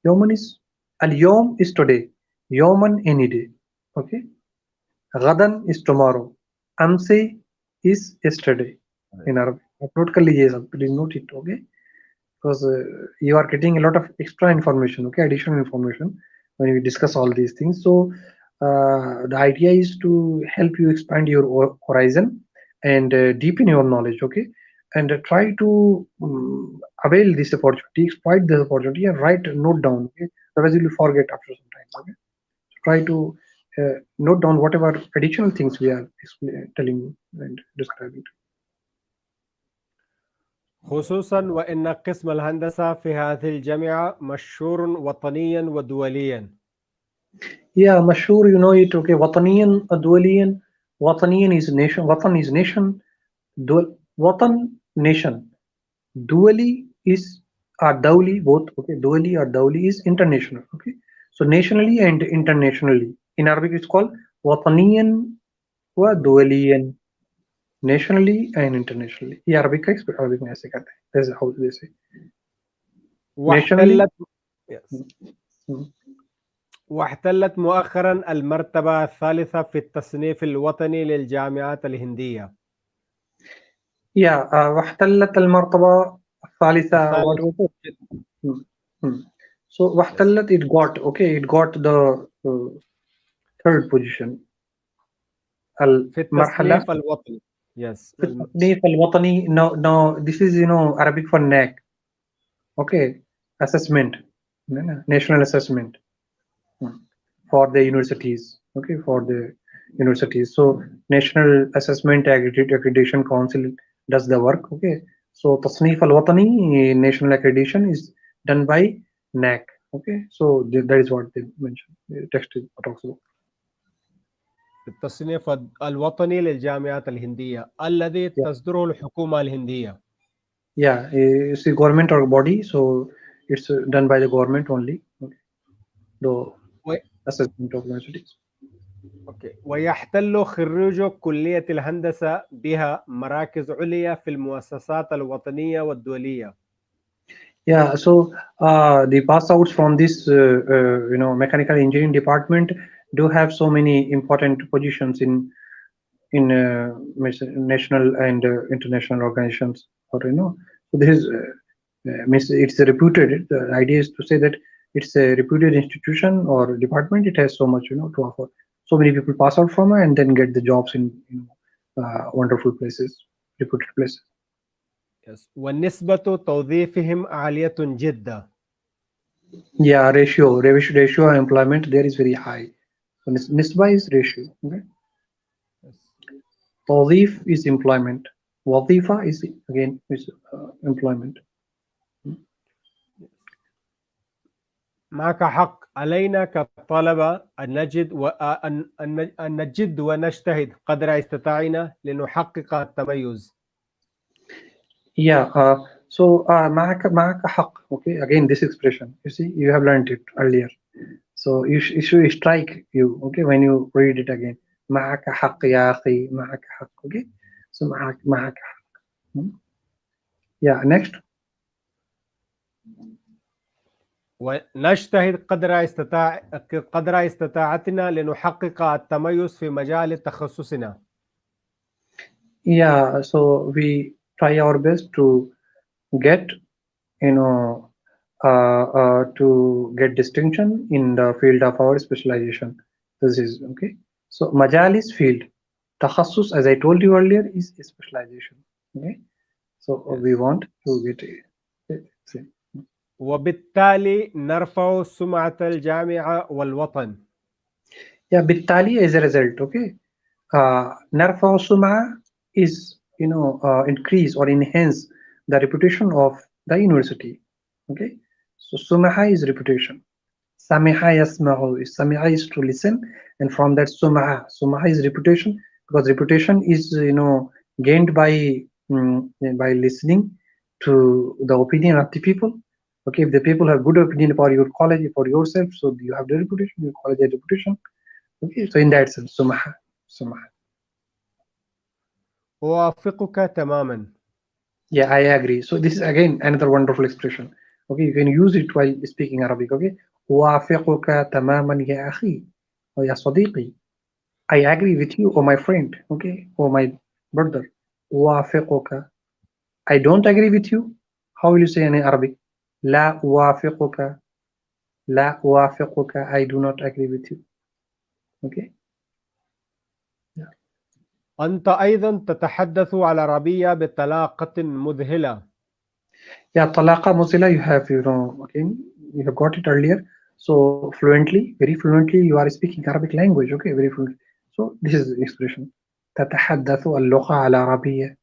يوما is, اليوم is today. يوما any day, okay. غدا is tomorrow. أمسي is yesterday in Arabic. Note कर लीजिए सब, please note it, okay, because you are getting a lot of extra information, okay, additional information when we discuss all these things. So the idea is to help you expand your horizon and deepen your knowledge, okay, and try to avail this opportunity, exploit this opportunity, and note down, okay, otherwise you will forget after some time, okay. So try to note down whatever additional things we are telling you and describing. خصوصا وأن قسم الهندسة في هذه الجامعة مشهور وطنيا ودوليا. Yeah, مشهور, you know it, okay. وطنيا, دوليا. وطنيا is nation. وطن is nation. دول وطن nation. Dually is dawli both. Okay, dually or dawli is international. Okay, so nationally and internationally. In Arabic it's called وطنيا ودوليا. Nationally and internationally. ये Arabic का Arabic में ऐसे कहते हैं. This is how they say. Nationally. واحتلت yes. واحتلت مؤخرا المرتبة الثالثة في التصنيف الوطني للجامعات الهندية. Yeah, واحتلت المرتبة الثالثة. What was it? So واحتلت it got it got the third position. في المرحلة التصنيف الوطني. Yes. في التصنيف الوطني. No, this is Arabic for NAC. Okay, assessment, national assessment for the universities. Okay, for the universities. So National Assessment Accreditation Council does the work. Okay, so تصنيف الوطني national accreditation is done by NAC. Okay, so that is what they mentioned. The text talks about. التصنيف الوطني للجامعات الهندية الذي تصدره الحكومة الهندية. Yeah, it's a government or body, so it's done by the government only. Okay. The assessment of universities. Okay. ويحتل خريجو كلية الهندسة بها مراكز عليا في المؤسسات الوطنية والدولية. Yeah, so the pass outs from this mechanical engineering department do have so many important positions in national and international organizations. Or so this is it's a reputed. The idea is to say that it's a reputed institution or department. It has so much to offer. So many people pass out from it and then get the jobs in wonderful places, reputed places. Yes. والنسبة توظيفهم عالية جدا. Yeah, ratio of employment there is very high. So nisba is ratio. Okay. توظيف is employment. وظيفة is again employment. معك حق. علينا كطلبة أن نجد ونجتهد قدر استطاعتنا لنحقق التميز. Yeah. So معك حق. Okay. Again, this expression. You see, you have learned it earlier. So it should strike you. Okay, when you read it again. معك حق يا أخي. معك حق. Okay. So معك حق. Yeah. Next. ونجتهد قدر استطاعتنا لنحقق التميز في مجال تخصصنا. Yeah, so we try our best to get to get distinction in the field of our specialization. This is okay. So majal is field. Takhassus, as I told you earlier, is specialization. Okay. So Yes. we want to get it. وبالتالي نرفع سمعة الجامعة والوطن. Yeah, بالتالي as a result. Okay. نرفع سمعة is increase or enhance the reputation of the university. Okay. So sumaha is reputation. Samiha yasmahu is samiha is to listen, and from that sumaha is reputation, because reputation is gained by listening to the opinion of the people. Okay, if the people have good opinion about your college, for yourself, so you have the reputation, your college has reputation. Okay, so in that sense, sumaha. أوافقك تماما. Yeah, I agree. So this is again another wonderful expression. Okay, you can use it while speaking Arabic. Okay, أوافقك تماما يا أخي or يا صديقي. I agree with you, or my friend. Okay, or my brother. أوافقك. I don't agree with you. How will you say in Arabic? لا أوافقك. لا أوافقك. I do not agree with you. Okay. أنت أيضا تتحدث العربية بطلاقة مذهلة. Yeah, طلاقة مذهلة. You have again you have got it earlier. So fluently, very fluently, you are speaking Arabic language. Okay, very fluently. So this is the expression. تتحدث اللغة العربية.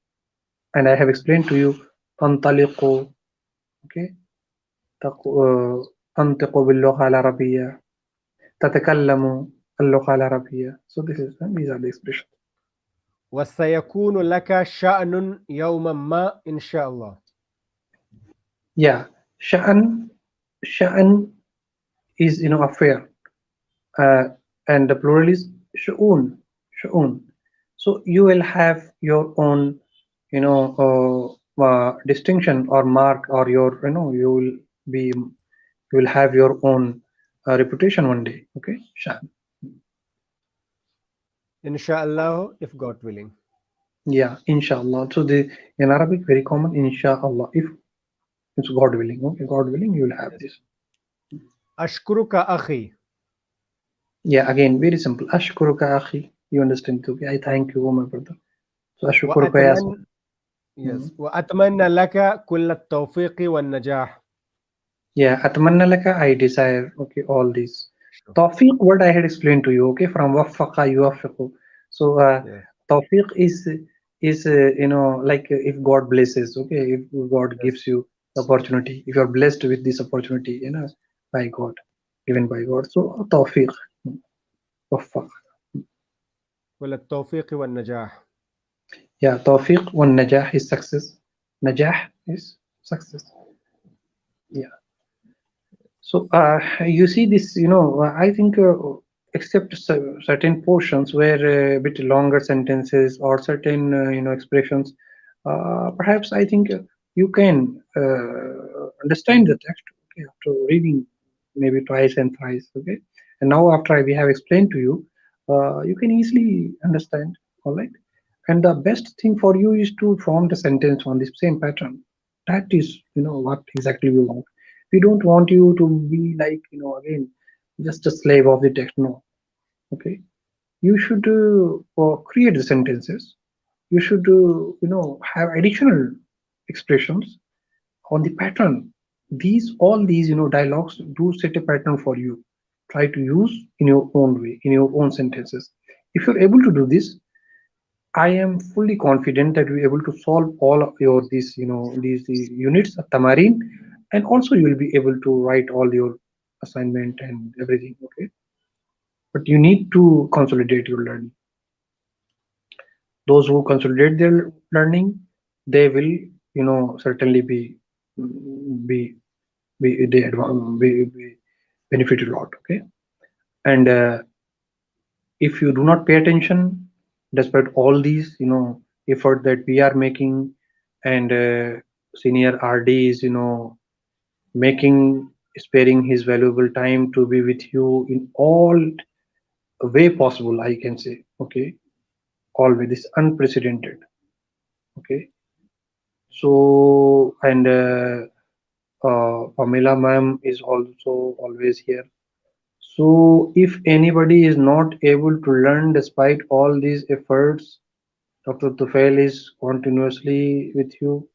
And I have explained to you. تنطلق. Okay. تنطق باللغة العربية. تتكلم اللغة العربية. So these are the expressions. وسيكون لك شأن يوما ما إن شاء الله. Yeah, Sha'an is affair, uh, and the plural is Shu'un. So you will have your own distinction or mark, or your you will have your own reputation one day. Okay, Sha'an. إن شاء الله, if God willing. Yeah, inshallah. So in Arabic very common, inshallah, if it's God willing. Okay, God willing, you will have Yes. this. أشكرك أخي. Yeah, again, very simple. Ashkuruka akhi. You understand? Okay, I thank you, oh my brother. So ashkuruka ya وأتمنى sahib. yes. وأتمنى لك كل التوفيق والنجاح. Yeah, atmanna laka, I desire. Okay, all these. Sure. Tawfiq, what I had explained to you. Okay, from waffaqa yuwaffiqu. So Yeah. tawfiq is like if God blesses. Okay, if God Yes. gives you the opportunity, if you are blessed with this opportunity, by God, given by God. So tawfiq, waffaq. كل التوفيق والنجاح. Yeah, tawfiq one najah is success. Najah is success. Yeah. So you see this, I think except certain portions where a bit longer sentences or certain expressions, perhaps I think you can understand the text, okay, after reading maybe twice and thrice. Okay, and now after we have explained to you, you can easily understand. All right, and the best thing for you is to form the sentence on the same pattern. That is what exactly we want. We don't want you to be like again just a slave of the text. No. Okay, you should create the sentences. You should have additional expressions on the pattern. All these dialogues do set a pattern for you. Try to use in your own way, in your own sentences. If you're able to do this, I am fully confident that we're able to solve all of your these these units of tamarin, and also you will be able to write all your assignment and everything. Okay, but you need to consolidate your learning. Those who consolidate their learning, they will certainly be be benefit a lot. Okay, and if you do not pay attention, despite all these effort that we are making, and senior RD is making sparing his valuable time to be with you in all way possible, I can say. Okay, always this unprecedented. Okay, so and Pamela ma'am is also always here. So if anybody is not able to learn despite all these efforts, Dr. Tufail is continuously with you.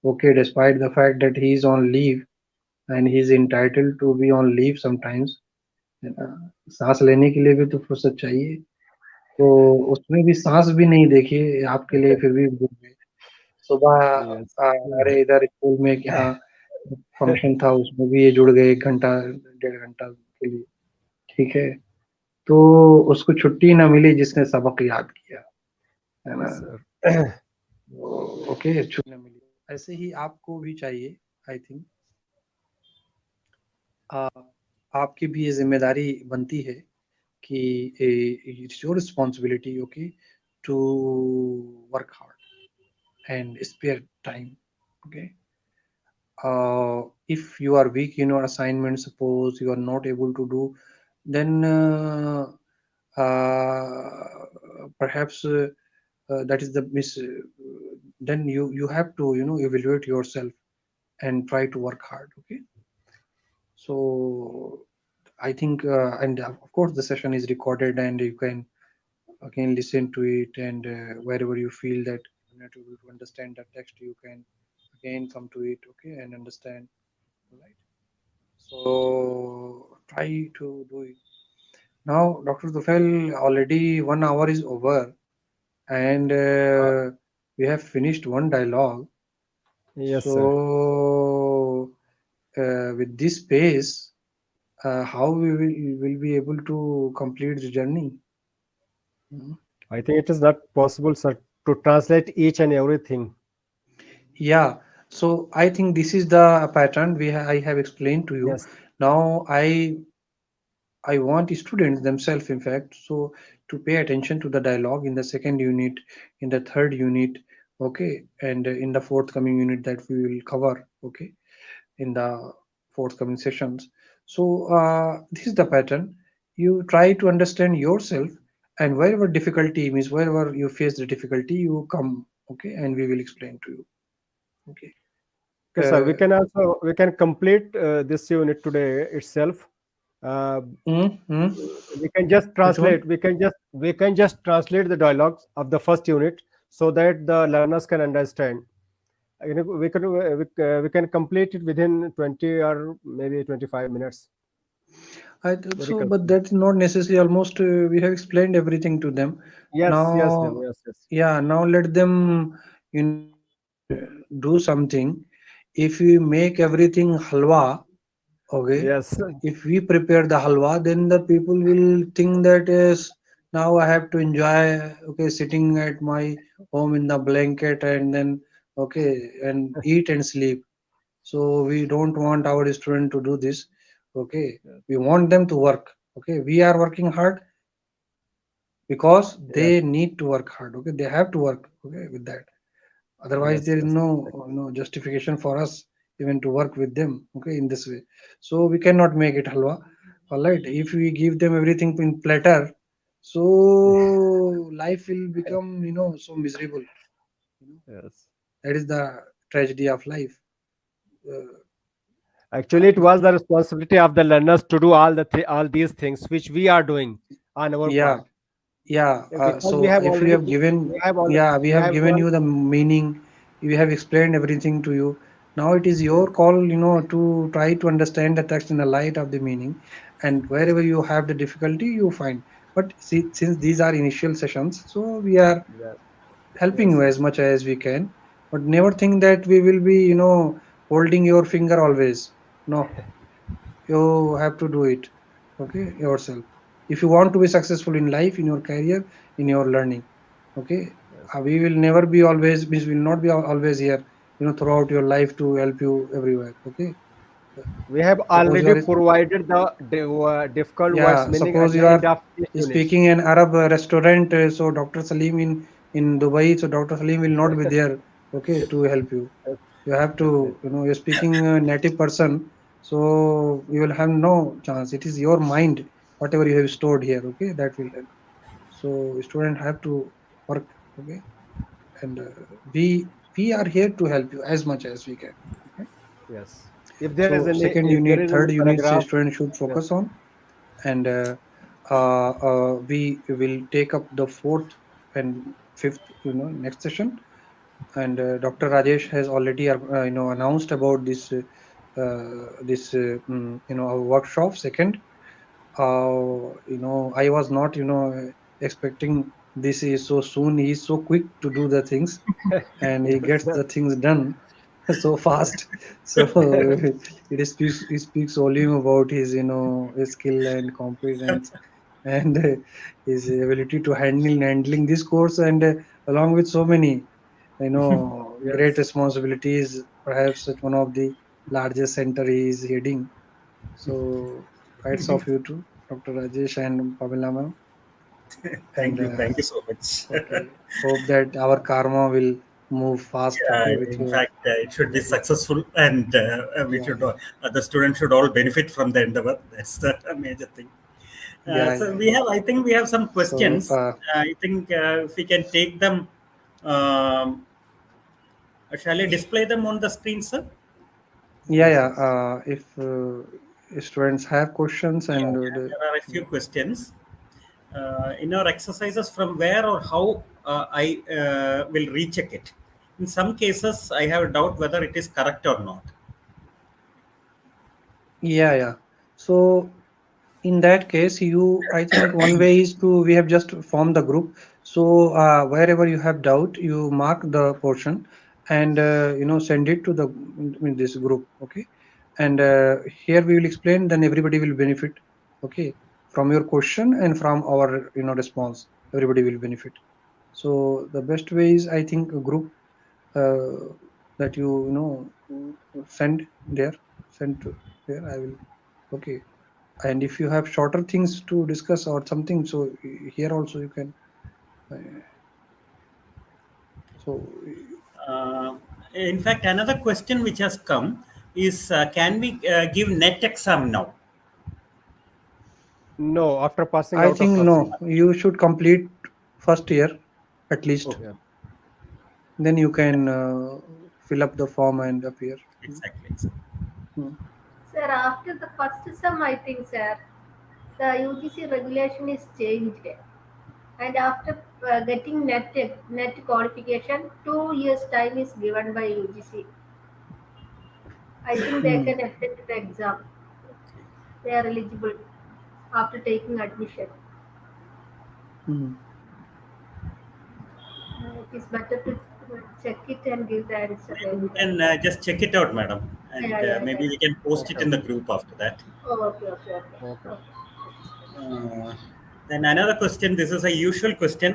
Okay, despite the fact that he is on leave, and he is entitled to be on leave sometimes, है ना? सांस लेने के लिए भी तो फुर्सत चाहिए, तो उसमें भी सांस भी नहीं देखी आपके लिए, फिर भी भूल गए। सुबह Yes. हमारे इधर स्कूल में यहाँ फंक्शन था, उसमें भी ये जुड़ गए 1 घंटा 1.5 घंटा के लिए। ठीक है, तो उसको छुट्टी ना मिली जिसने सबक याद किया, है ना? Yes, sir. ओके, छुट्टी ना मिली। ऐसे ही आपको भी चाहिए, आई थिंक आपकी भी ये जिम्मेदारी बनती है कि it's your responsibility, okay, to work hard and spare time. Okay, if you are weak in your assignment, suppose you are not able to do, then perhaps that is the miss. Then you have to evaluate yourself and try to work hard. Okay, so I think and of course the session is recorded, and you can again listen to it, and wherever you feel that you're not able to understand the text, you can again come to it, okay, and understand. Right, so try to do it. Now Dr. Tufail, already 1 hour is over, and we have finished one dialogue. Yes, sir. So with this pace, how we will be able to complete the journey? Mhm. I think it is not possible, sir, to translate each and everything. Yeah, so I think this is the pattern I have explained to you. Yes, Now I want students themselves, in fact, so to pay attention to the dialogue in the second unit, in the third unit, okay, and in the forthcoming unit that we will cover, okay, in the forthcoming sessions. So this is the pattern. You try to understand yourself, and wherever difficulty means wherever you face the difficulty, you come, okay, and we will explain to you, okay. okay, sir. Uh, We can complete this unit today itself. Uh, mm, mm, we can just which translate. one? We can just translate the dialogues of the first unit so that the learners can understand. You know, we can complete it within 20 or maybe 25 minutes. I thought Very so, but convenient. that's not necessary. Almost we have explained everything to them. Yes, Now, ma'am. Yes, yes, yeah, now let them, do something. If we make everything halwa, okay, yes, if we prepare the halwa, then the people will think that is now I have to enjoy, okay, sitting at my home in the blanket and then, okay, and eat and sleep. So we don't want our student to do this, okay. We want them to work, okay. We are working hard because yes, they need to work hard, okay. They have to work, okay, with that. Otherwise yes, there is yes. no justification for us even to work with them, okay, in this way. So we cannot make it halwa. All right, if we give them everything in platter, so life will become, so miserable, you know. Yes. That is the tragedy of life. Actually, it was the responsibility of the learners to do all these things which we are doing on our Yeah, part. yeah. Because So if we have given, yeah, we we have have given all you the meaning, we have explained everything to you. Now it is your call, to try to understand the text in the light of the meaning, and wherever you have the difficulty, you find. But see, since these are initial sessions, so we are yes, helping yes, you as yes, much as we can. But never think that we will be, holding your finger always. No, you have to do it, okay, yourself, if you want to be successful in life, in your career, in your learning, okay. yes. We will never be always means will not be always here, throughout your life to help you everywhere, okay. We have Suppose you already are, provided the difficult words yeah, meaning at suppose the you end are of each unit. speaking in Arab restaurant, so Dr. Salim in Dubai, so Dr. Salim will not be there, okay, to help you. Yes, You have to, definitely. you're speaking a native person, so you will have no chance. It is your mind, whatever you have stored here, okay, that will help. So student have to work, okay, and we are here to help you as much as we can, okay. Yes. So second If there unit, is any third unit, paragraph, student should yes, focus on, and we will take up the fourth and fifth, next session. And Dr. Rajesh has already announced about our workshop second. I was not expecting this is so soon. He is so quick to do the things, and he gets the things done so fast. So it speaks volume about his skill and competence, and his ability to handling this course, and along with so many great yes. responsibilities, perhaps at one of the largest center he is heading. So hats off you too, Dr. Rajesh and Pamela ma'am. And Thank you so much. okay, hope that our karma will move fast, okay, with In your, fact, it should be okay. successful, and we Yeah, should yeah, the students should all benefit from the endeavor. That's the major thing. yeah, So yeah, we yeah. have, I think, we have some So questions. I think if we can take them, um, shall I display them on the screen, sir? yeah, Yes, yeah. yes. If students have questions, Yeah, and yeah, there are a few questions. In our exercises, from where or how I will recheck it. In some cases, I have a doubt whether it is correct or not. yeah, yeah. So in that case, I think one way is to, we have just formed the group. So wherever you have doubt, you mark the portion, and send it to the in this group, okay. And here we will explain, then everybody will benefit, okay, from your question and from our response. everybody will benefit. So the best way is, I think, a group that you know send there, send to there. I will, okay. And if you have shorter things to discuss or something, so here also you can. Uh, so Uh, in fact, another question which has come is, can we give net exam now? No, after passing I out of think first no, year. you should complete first year at least. Okay, Yeah. Then you can fill up the form and appear. exactly. Exactly. Mm. Sir, after the first sum, I think, sir, the UGC regulation is changed, and after getting net qualification, 2 years time is given by UGC. I think they Mm. can attend the exam. They are eligible after taking admission. Mm. It is better to check it and give the answer You later. can just check it out, madam, and Yeah, yeah, maybe yeah. we can post Okay, it in the okay. group after that. Oh, okay, okay, okay. Okay. Okay. Uh, then another question. This is a usual question.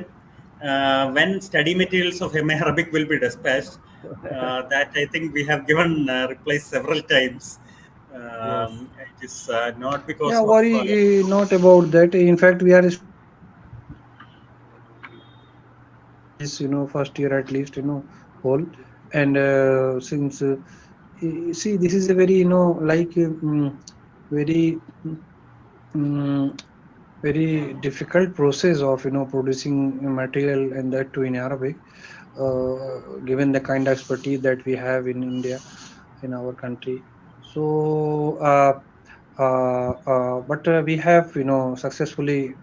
When study materials of MA Arabic will be dispatched? That I think we have given replies several times. Yes. It is not Yeah, because of worry not about that. In fact, we are still this, first year at least, whole. And since see, this is a very, like very mm, very difficult process of producing material, and that too in Arabic, given the kind of expertise that we have in India, in our country. So but we have successfully,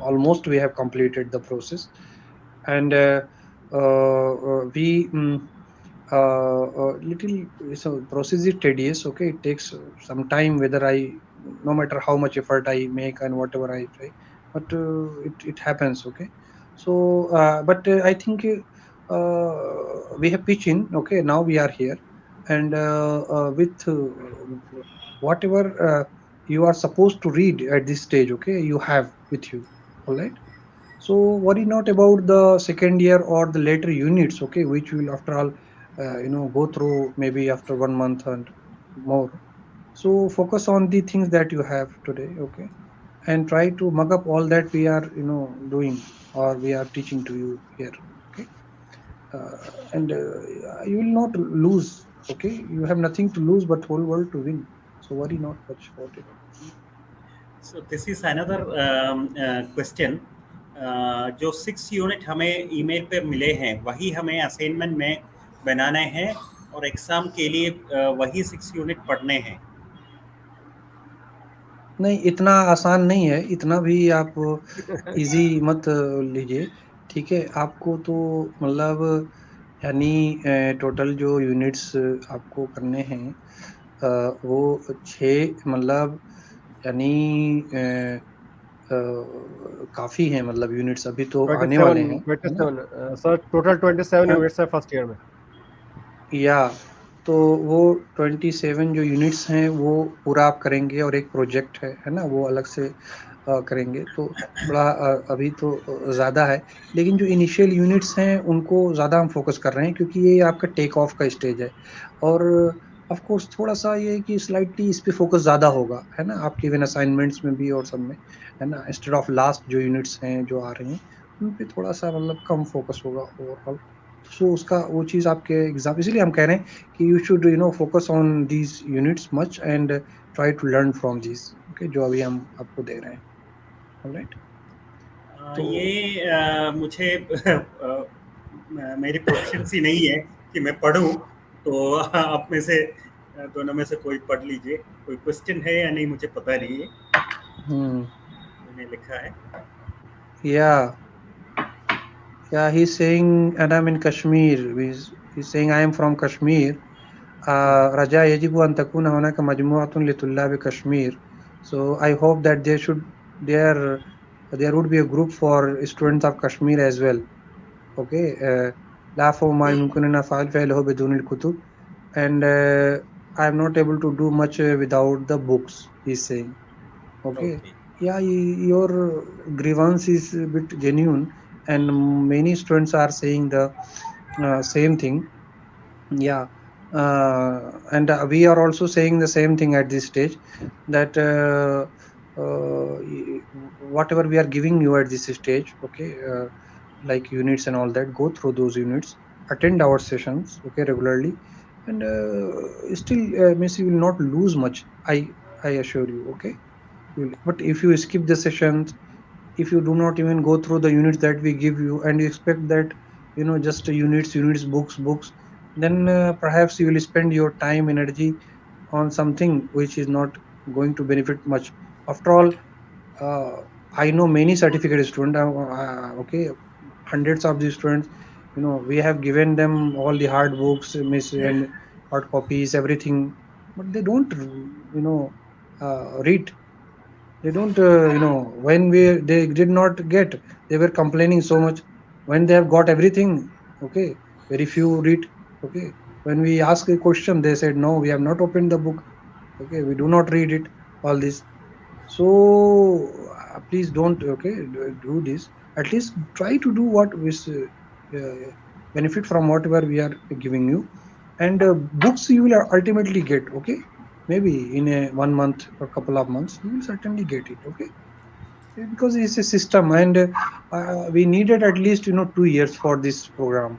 almost we have completed the process. And we little, so process is tedious, okay. It takes some time, whether I, no matter how much effort I make and whatever I try, but it happens, okay. So but I think we have pitched in, okay. Now we are here, and with whatever you are supposed to read at this stage, okay, you have with you, all right. So worry not about the second year or the later units, okay, which will after all go through maybe after 1 month and more. So focus on the things that you have today, okay, and try to mug up all that we are doing, or we are teaching to you here, okay. uh, and you will not lose, okay. You have nothing to lose but whole world to win. So worry not much about it. So this is another question. जो 6 unit हमें email पे मिले हैं वही हमें assignment में बनाने हैं और एग्ज़ाम के लिए वही 6 यूनिट पढ़ने हैं. नहीं, इतना आसान नहीं है, इतना भी आप इजी मत लीजिए, ठीक है। आपको तो मतलब यानी टोटल जो यूनिट्स आपको करने हैं वो 6, मतलब यानी काफ़ी हैं, मतलब यूनिट्स अभी तो आने वाले 27, हैं, है ना? 27, सर टोटल 27 हाँ, यूनिट्स है फर्स्ट ईयर में. या तो वो 27 जो यूनिट्स हैं वो पूरा आप करेंगे, और एक प्रोजेक्ट है ना, वो अलग से करेंगे, तो थोड़ा अभी तो ज़्यादा है। लेकिन जो इनिशियल यूनिट्स हैं उनको ज़्यादा हम फोकस कर रहे हैं, क्योंकि ये आपका टेक ऑफ का स्टेज है। और ऑफ कोर्स थोड़ा-सा ये है कि स्लाइटली इस पे फोकस ज़्यादा होगा, है ना? आपके इवन असाइनमेंट्स में भी और सब में, है ना? इंस्टेड ऑफ लास्ट जो यूनिट्स हैं जो आ रही हैं, उन पे थोड़ा-सा मतलब कम फोकस होगा ओवरऑल। सो उसका वो चीज़ आपके एग्ज़ाम, इसीलिए हम कह रहे हैं कि you should focus on these units much, and try to learn from these, okay, जो अभी हम आपको दे रहे हैं। ऑलराइट? तो ये मुझे मेरी प्रोफिशिएंसी नहीं है कि मैं पढ़ूं, तो आप में से दोनों में से कोई पढ़ लीजिए. कोई क्वेश्चन है या नहीं मुझे पता नहीं है. मैंने लिखा है. yeah, he's saying, and I'm in Kashmir. He's saying I am from Kashmir. رجاء يجب أن تكون هناك مجموعة لطلاب كشمير. So I hope that there would be a group for students of Kashmir as well. Okay. لا أفهم ما يمكننا فعله بدون الكتب. And I am not able to do much without the books, he's saying. Okay. Okay. Yeah, your grievance is a bit genuine, and many students are saying the same thing. Yeah, and we are also saying the same thing at this stage, that whatever we are giving you at this stage, okay, like units and all that, go through those units, attend our sessions, okay, regularly, and still, means you will not lose much. I assure you, okay. But if you skip the sessions, if you do not even go through the units that we give you, and you expect that, just units, books, then perhaps you will spend your time, energy on something which is not going to benefit much. After all, uh, I know many certificate students, okay, hundreds of these students, we have given them all the hard books, miss, and hard copies, everything, but they don't, read. They don't, when they did not get, they were complaining so much. When they have got everything, okay, very few read, okay. When we ask a question, they said, no, we have not opened the book, okay, we do not read it, all this. So please don't, okay, do this. At least try to do what is benefit from whatever we are giving you, and books you will ultimately get, okay. Maybe in a 1 month or couple of months, you will certainly get it, okay. Because it's a system, and we needed at least 2 years for this program,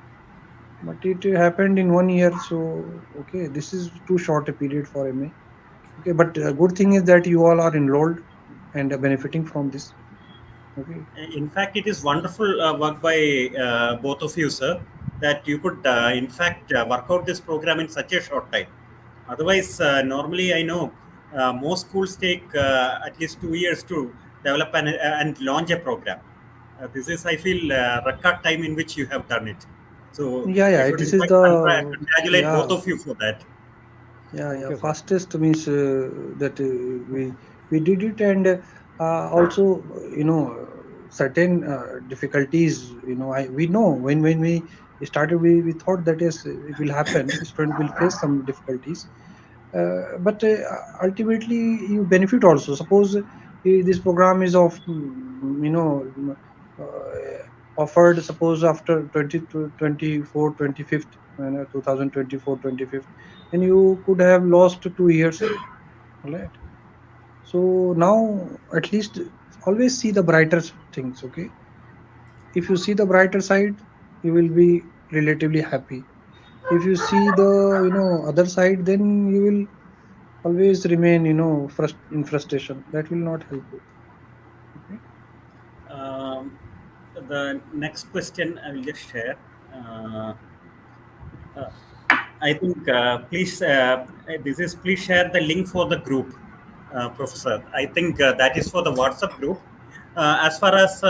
but it happened in 1 year. So okay, this is too short a period for MA. Okay, but good thing is that you all are enrolled and benefiting from this. Okay. In fact, it is wonderful work by both of you, sir, that you could, in fact, work out this program in such a short time. Otherwise, normally I know most schools take at least 2 years to develop and launch a program. This is, I feel, record time in which you have done it. So Yeah, I yeah. should, in This is fact, the, congratulate both yeah, of you for that. yeah. Okay, sir. Fastest means that we did it, and also, certain difficulties. We know when we started, we thought that yes, it will happen. Student will face some difficulties, but ultimately you benefit also. Suppose this program is of, offered, suppose after 20 to 24 25th, 2024 25th, then you could have lost 2 years, right? So now, at least, always see the brighter things, okay. If you see the brighter side, you will be relatively happy. If you see the, other side, then you will always remain, in frustration. That will not help you, okay. Um, the next question I will just share. Uh, uh, I think please share the link for the group, Professor. I think that is for the WhatsApp group. As far as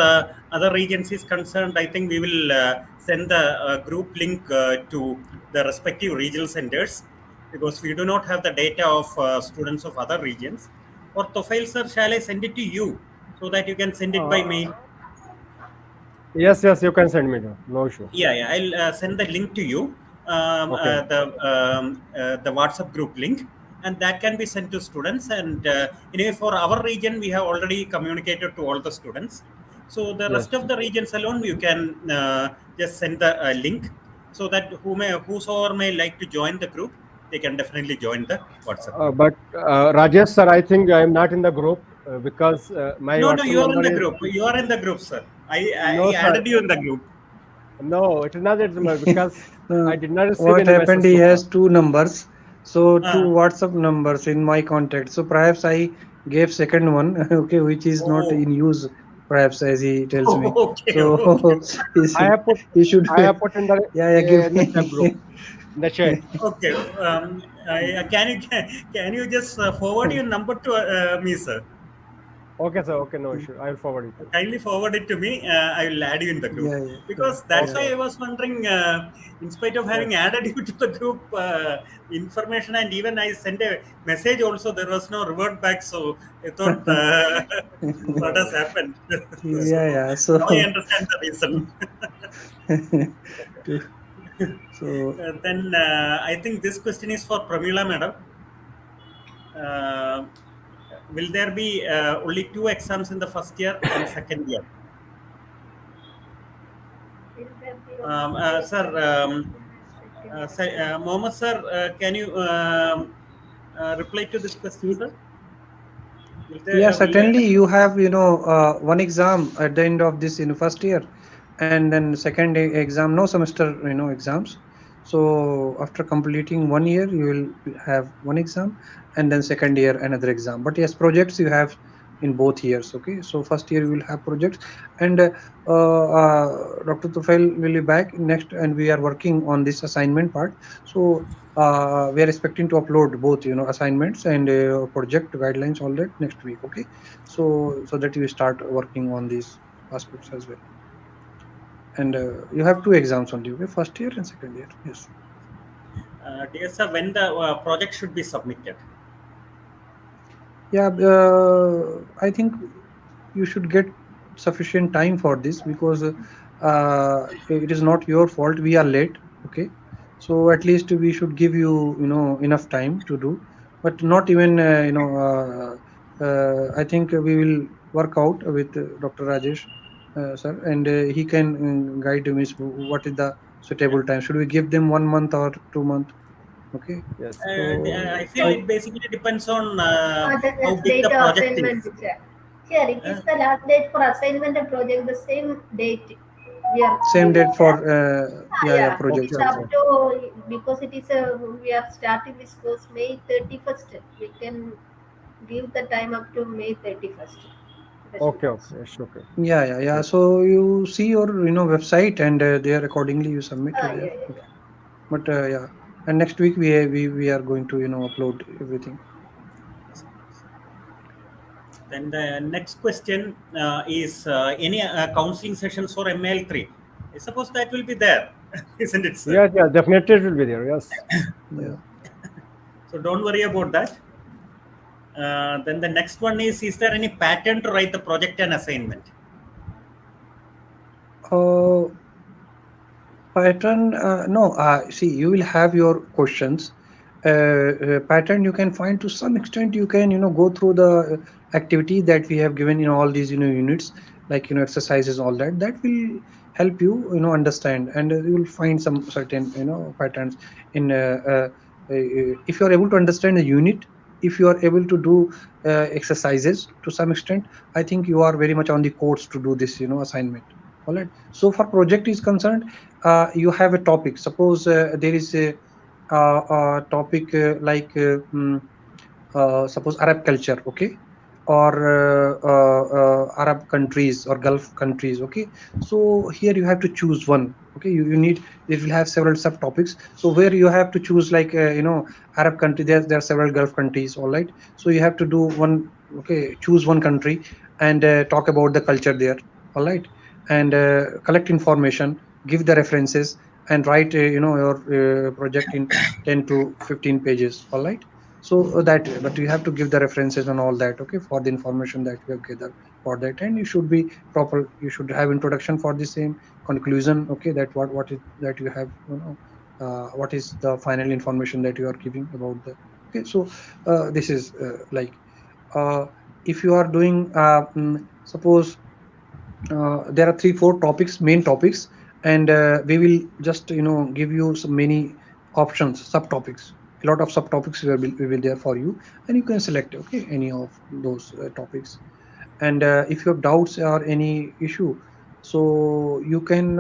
other regions is concerned, I think we will send the group link to the respective regional centers, because we do not have the data of students of other regions. Or Tofail sir, shall I send it to you so that you can send it by Uh, mail? yes, you can send me. No issue. Yeah. I'll send the link to you, Okay. the WhatsApp group link, and that can be sent to students. And anyway, for our region, we have already communicated to all the students. So the Yes. rest of the regions alone, you can just send the link, so that whosoever may like to join the group, they can definitely join the WhatsApp group. But Rajesh sir, I think I am not in the group because my No, WhatsApp you are in number the is group. You are in the group, sir. no I sir. added you in the group. No, it is not that number because uh, I did not receive what any message happened, he so far. has two numbers, so two Uh, WhatsApp numbers in my contact. So perhaps I gave second one, okay, which is not oh, in use, perhaps, as he tells me. okay, okay. So I have put he should, I have put yeah, yeah, give in the chat group me. in the chat. Okay. Can you just forward your number to me, sir? Okay, sir. Okay, no issue. I will forward it to you. Kindly forward it to me. I will add you in the group, Yeah, yeah, yeah, because that's yeah. Okay, why I okay. was wondering. In spite of Yes. having added you to the group, information, and even I sent a message also, there was no revert back. So I thought, what has happened? Yeah, So yeah. now I So, understand the reason. to- so Then I think this question is for Pramila, madam. Uh, will there be only 2 exams in the first year and second year? Will there be only Sir, second year? Mohammed sir, can you reply to this question, sir? Yeah, Will there, certainly you have, one exam at the end of this in first year, and then second exam, no semester, exams. So after completing 1 year, you will have one exam, and then second year another exam. But yes, projects you have in both years. Okay, so first year you will have projects, and Dr. Tufail will be back next, and we are working on this assignment part. So we are expecting to upload both assignments and project guidelines all that next week. Okay, so that you start working on these aspects as well. And you have two exams only, okay, first year and second year. Yes. dear sir, when the project should be submitted? Yeah, I think you should get sufficient time for this, because it is not your fault we are late. Okay, so at least we should give you enough time to do, but not even I think we will work out with Dr. Rajesh sir, and he can guide me what is the suitable time. Should we give them 1 month or 2 month? Okay, Yes. I so feel it basically depends on how That's big the date of project assignment, is. sir. Here, it is Uh, the last date for assignment and project, the same date we are same giving, date for sir. yeah, Yeah, it projects is Okay, up okay. also. to, because it is we are starting this course May 31st. We can give the time up to May 31st to the Okay, students. okay. Yes, okay. Yeah. Yes. So you see your website, and there accordingly you submit Ah, there. yeah, yeah, Okay. yeah. But yeah, and next week we are going to upload everything. then the next question is any counseling sessions for ML3? I suppose that will be there, isn't it, sir? Yeah, yeah, definitely it will be there. Yes. Yeah. So don't worry about that. Then the next one is there any pattern to write the project and assignment? Uh, Pattern, no. See, you will have your questions. Pattern you can find to some extent. You can go through the activity that we have given in all these units, like exercises, all that. That will help you understand, and you will find some certain patterns in. If you are able to understand the unit, if you are able to do exercises to some extent, I think you are very much on the course to do this assignment. All right. So for project is concerned, you have a topic. Suppose there is a topic suppose Arab culture, okay, or Arab countries or Gulf countries, okay. So here you have to choose one, okay. You need, it will have several subtopics. So where you have to choose, like Arab country, there are several Gulf countries, all right. So you have to do one, okay, choose one country and talk about the culture there, all right, and collect information, give the references, and write your project in 10 to 15 pages, all right. So that, but you have to give the references and all that, okay, for the information that you have gathered for that. And you should be proper, you should have introduction for the same, conclusion, okay, that what is that you have what is the final information that you are giving about the, okay. So this is like uh, if you are doing suppose there are 3 4 topics, main topics, and we will just give you some many options, subtopics. A lot of subtopics will be there for you, and you can select, okay, any of those topics. And if you have doubts or any issue, so you can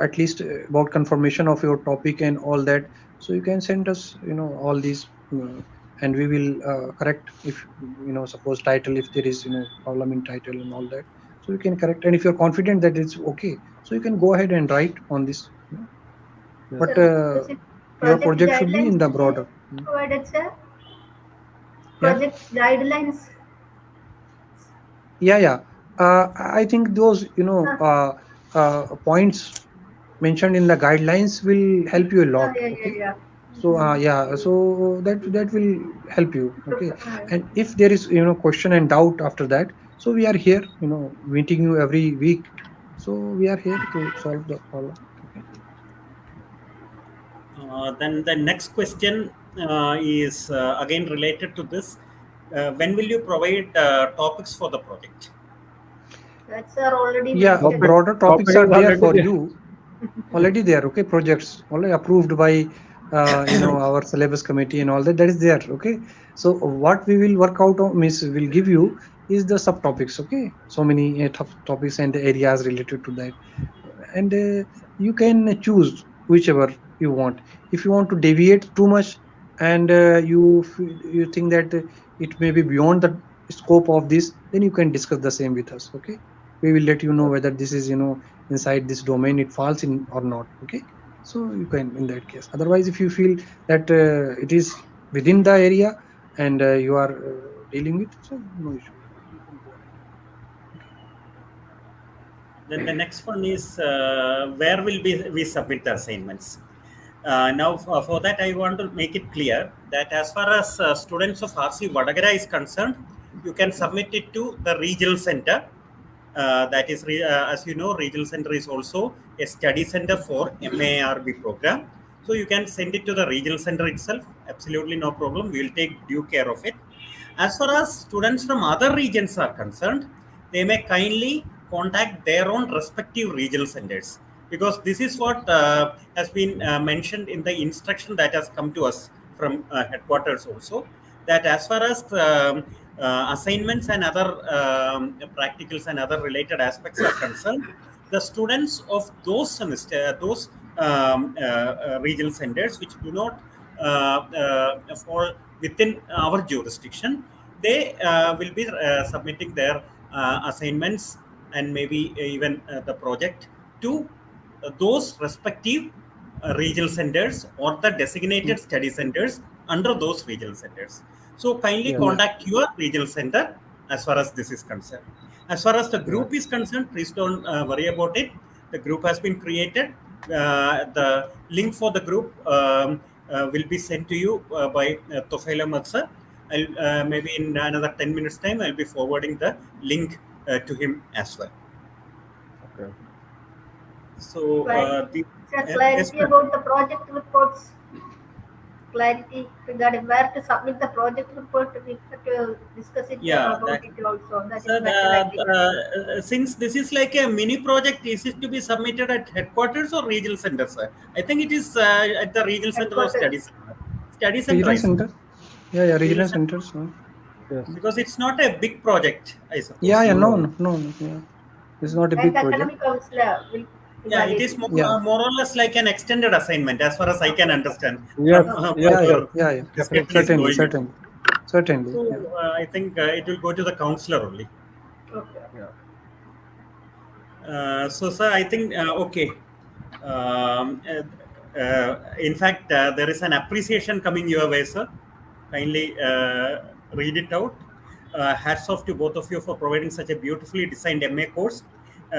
at least about confirmation of your topic and all that, so you can send us all these, and we will correct. If suppose title, if there is problem in title and all that, so you can correct. And if you're confident that it's okay, so you can go ahead and write on this, Yes. but Sir, specific your project project should be in guidelines the will be broader. provided, sir. Yeah. Project guidelines. Yeah. I think those Uh, points mentioned in the guidelines will help you a lot, yeah, okay. yeah. So yeah, so that will help you, okay. Uh, And if there is question and doubt after that, so we are here meeting you every week, so we are here to solve the problem, okay. Then the next question is again related to this. when will you provide topics for the project? That's already Yeah, mentioned. broader topics Topic are is there already for there. you. Already there, okay? Projects already approved by our syllabus committee and all that. That is there, okay? So what we will work out on means will give you is the subtopics, okay? So many topics and areas related to that, and you can choose whichever you want. If you want to deviate too much and you think that it may be beyond the scope of this, then you can discuss the same with us, okay? We will let you know whether this is inside this domain it falls in or not, okay? So you can in that case. Otherwise, if you feel that it is within the area and you are dealing with, so no issue, you can go ahead. Then the next one is where will we submit the assignments? Now, for that, I want to make it clear that as far as students of RC Vadagara is concerned, you can submit it to the regional center. That is, as you know, regional center is also a study center for MARB program. So you can send it to the regional center itself. Absolutely no problem. We will take due care of it. As far as students from other regions are concerned, they may kindly contact their own respective regional centers, because this is what has been mentioned in the instruction that has come to us from headquarters also, that as far as assignments and other practicals and other related aspects are concerned, the students of those semester, those regional centers which do not fall within our jurisdiction, they will be submitting their assignments and maybe even the project to those respective regional centers or the designated study centers under those regional centers. So kindly Yes. contact your regional center as far as this is concerned. As far as the group Yes. is concerned, please don't worry about it. The group has been created. The link for the group will be sent to you by Tofail Ahmad sir. Maybe in another 10 minutes time, I'll be forwarding the link to him as well. Okay. So Sir, yes, clarity ma'am. about the project reports. Clarity regarding where to submit the project report. We have to discuss it Yeah, about that. it also. That is So mentioned, I think. since this is like a mini project, is it to be submitted at headquarters or regional center, sir? I think it is at the regional center or Headquarters. study center. Study center, Regional I suppose. center, yeah, Regional regional center, centers. Yes. because it's not a big project, I Yeah, suppose. yeah, no, No. no, no, no, yeah. This is not a And big the project. academic counselor will Yeah, it evaluate is it. Yeah, more or less like an extended assignment, as far as I can Okay. understand Yes. from Okay. Yes, yeah, yeah, sir. whatever yeah, yeah. discussion Definitely. is Certainly, going on. certainly, certainly. So Yeah. I think it will go to the counselor only. Okay. Yeah. So, sir, I think okay. In fact, there is an appreciation coming your way, sir. Kindly read it out. Hats off to both of you for providing such a beautifully designed MA course,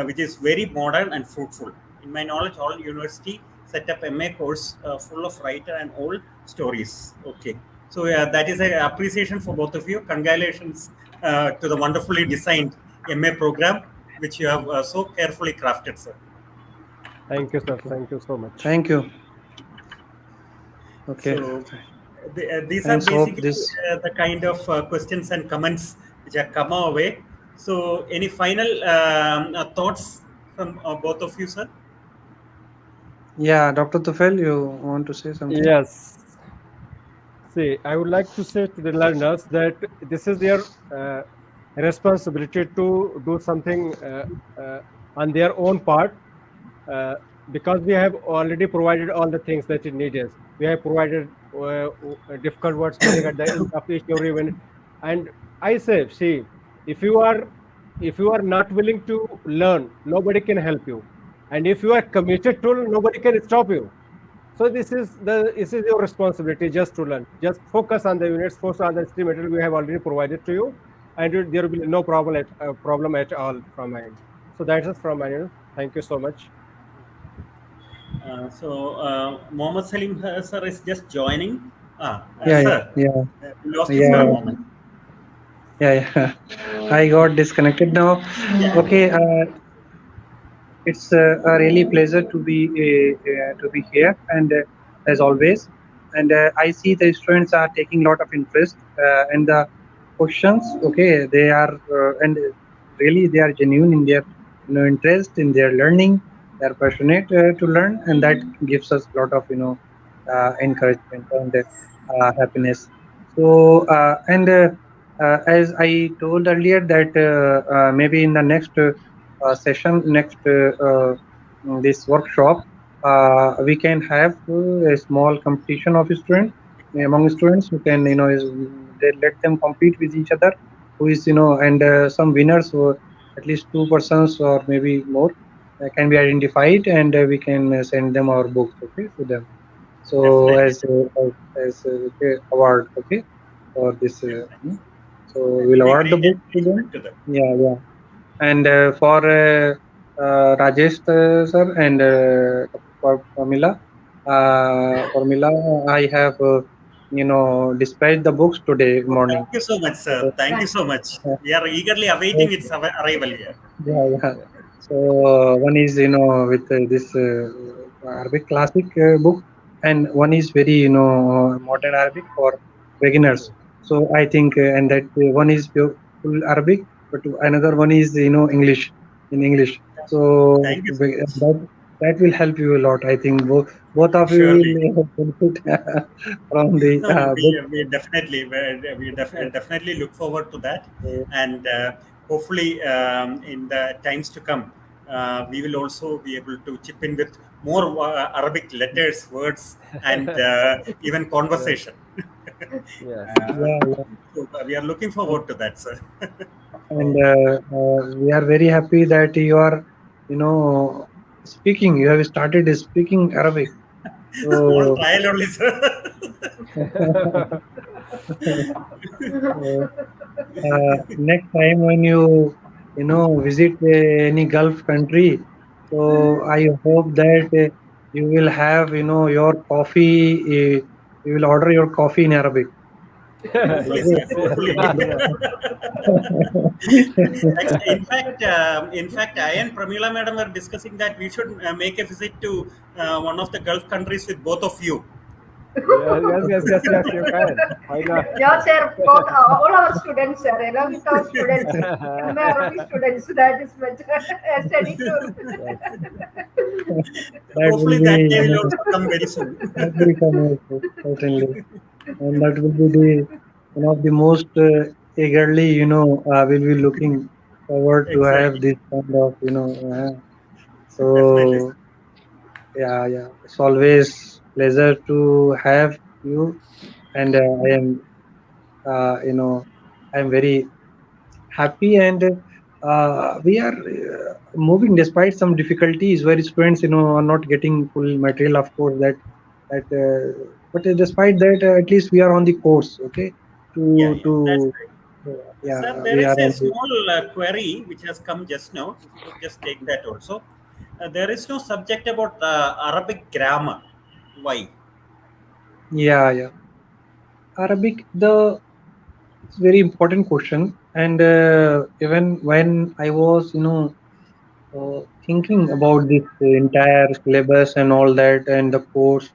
which is very modern and fruitful. In my knowledge, all university set up MA course full of writer and old stories. Okay, so that is an appreciation for both of you. Congratulations to the wonderfully designed MA program which you have so carefully crafted, sir. Thank you, sir. Okay. Thank you so much. Thank you. Okay. So these are Thanks. Hope basically this. the kind of questions and comments which have come our way. So any final thoughts from both of you, sir? Yeah, Dr. Tufel, you want to say something? Yes. See, I would like to say to the learners that this is their responsibility to do something on their own part, uh, because we have already provided all the things that it needed. We have provided difficult word spelling at the end of each every minute. And I say, see, if you are if you are not willing to learn, nobody can help you. And if you are committed to, nobody can stop you. So this is your responsibility just to learn. Just focus on the units, focus on the stream material we have already provided to you, and there will be no problem at all from my end. So that's it from my end. Thank you so much. Mohammed Salim sir is just joining. Yeah, yeah, Sir, yeah, we lost you for a yeah, moment. yeah, yeah. I got disconnected now. Yeah. Okay, it's a really pleasure to be here, and as always, and I see the students are taking a lot of interest in the questions. Okay, they are and really they are genuine in their interest in their learning. They are passionate to learn, and that gives us a lot of encouragement and happiness. So as I told earlier that maybe in the next session, next this workshop, we can have a small competition of students among students who can they let them compete with each other who is and some winners who at least two persons or maybe more can be identified and we can send them our books okay to them so Definitely, okay, award okay for this definitely. so That will we'll be award the great book to them encouragement to them. yeah and for Rajesh sir and for Pramila, I have dispatched the books today Oh, morning. thank you so much, sir. So, Thank you Thank so you. much. We are eagerly awaiting its arrival here. yeah. So one is with this Arabic classic book, and one is very modern Arabic for beginners. So I think and that one is full Arabic, but another one is English in English. So Thank you so much. that will help you a lot. I think both of you Surely. will benefit from the No, no, book. definitely look forward to that, Uh, and hopefully, in the times to come, we will also be able to chip in with more Arabic letters, words, and even Yes, conversation. yes. yeah, yeah. So we are looking forward to that, sir. And we are very happy that you are you know speaking you have started speaking Arabic Small so trial only, sir. uh, next time when you visit any Gulf country so I hope that you will have your coffee you will order your coffee in Arabic Hopefully, okay sir. Yes, yes. Hopefully. Yeah. In fact, I and Pramila madam were discussing that we should make a visit to one of the Gulf countries with both of you. Yes, yes, yes, yes, yes, you can. Why not? Yeah, sir. Both all our students, sir, along with our students, my Arabic students. That is much a study tour. Yes. that will Hopefully, be that day will also come very soon. that will come also certainly and that will be the one of the most eagerly will be looking forward to have Exactly. this kind of so Definitely, sir. yeah it's always pleasure to have you and I am I'm very happy and we are moving despite some difficulties where students are not getting full material of course but despite that at least we are on the course okay Yeah, to yeah, that's right. yeah Sir, there we is are a on the small query which has come just now. If you could just take that also. There is no subject about Arabic grammar. Why? yeah Arabic the it's very important question and even when I was thinking about this entire syllabus and all that and the course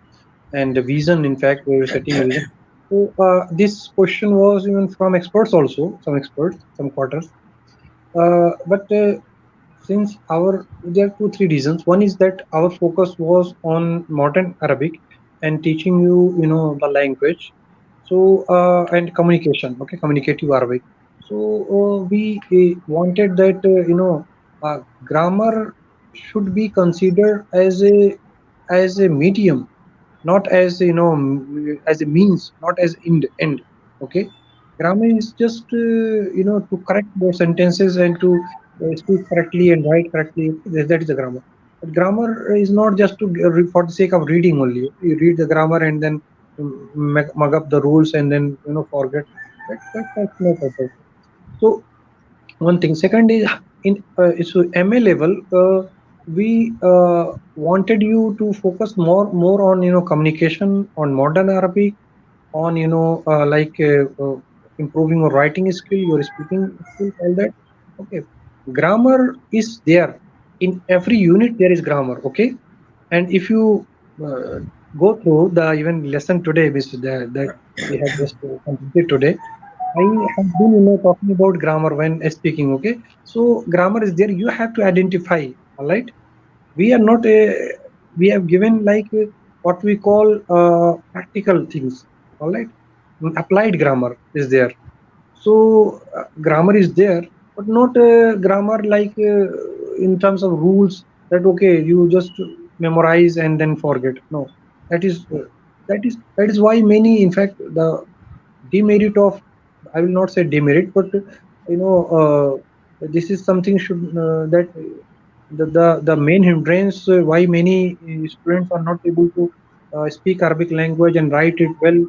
and the vision in fact we were setting a vision so this question was even from experts also some experts some quarters but since our there are two three reasons one is that our focus was on modern Arabic and teaching you the language so and communication okay communicative Arabic so we wanted that grammar should be considered as a medium not as as a means not as end okay grammar is just to correct those sentences and to speak correctly and write correctly that is the grammar but grammar is not just to for the sake of reading only you read the grammar and then mug up the rules and then forget that's no purpose so one thing second is in so MA level we wanted you to focus more on communication on modern Arabic on improving your writing skill your speaking skill all that okay grammar is there in every unit there is grammar okay and if you uh, go through the even lesson today which that we have just completed today I have been, talking about grammar when speaking. Okay, so grammar is there. You have to identify. All right, we are not a. We have given like what we call practical things. All right, applied grammar is there. So grammar is there, but not grammar like in terms of rules that okay you just memorize and then forget. No, that is that is why many, in fact, the demerit of, I will not say demerit, but this is something should that the main hindrance why many students are not able to speak Arabic language and write it well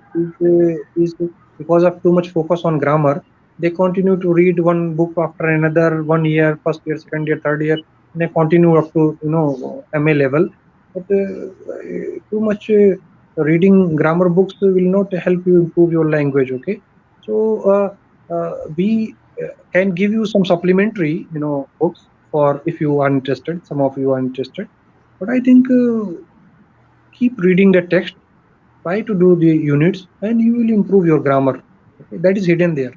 is because of too much focus on grammar. They continue to read one book after another, 1 year, first year, second year, third year, and they continue up to MA level. But too much reading grammar books will not help you improve your language. Okay, so we can give you some supplementary books for if you are interested, some of you are interested. But I think keep reading the text, try to do the units, and you will improve your grammar. Okay, that is hidden there,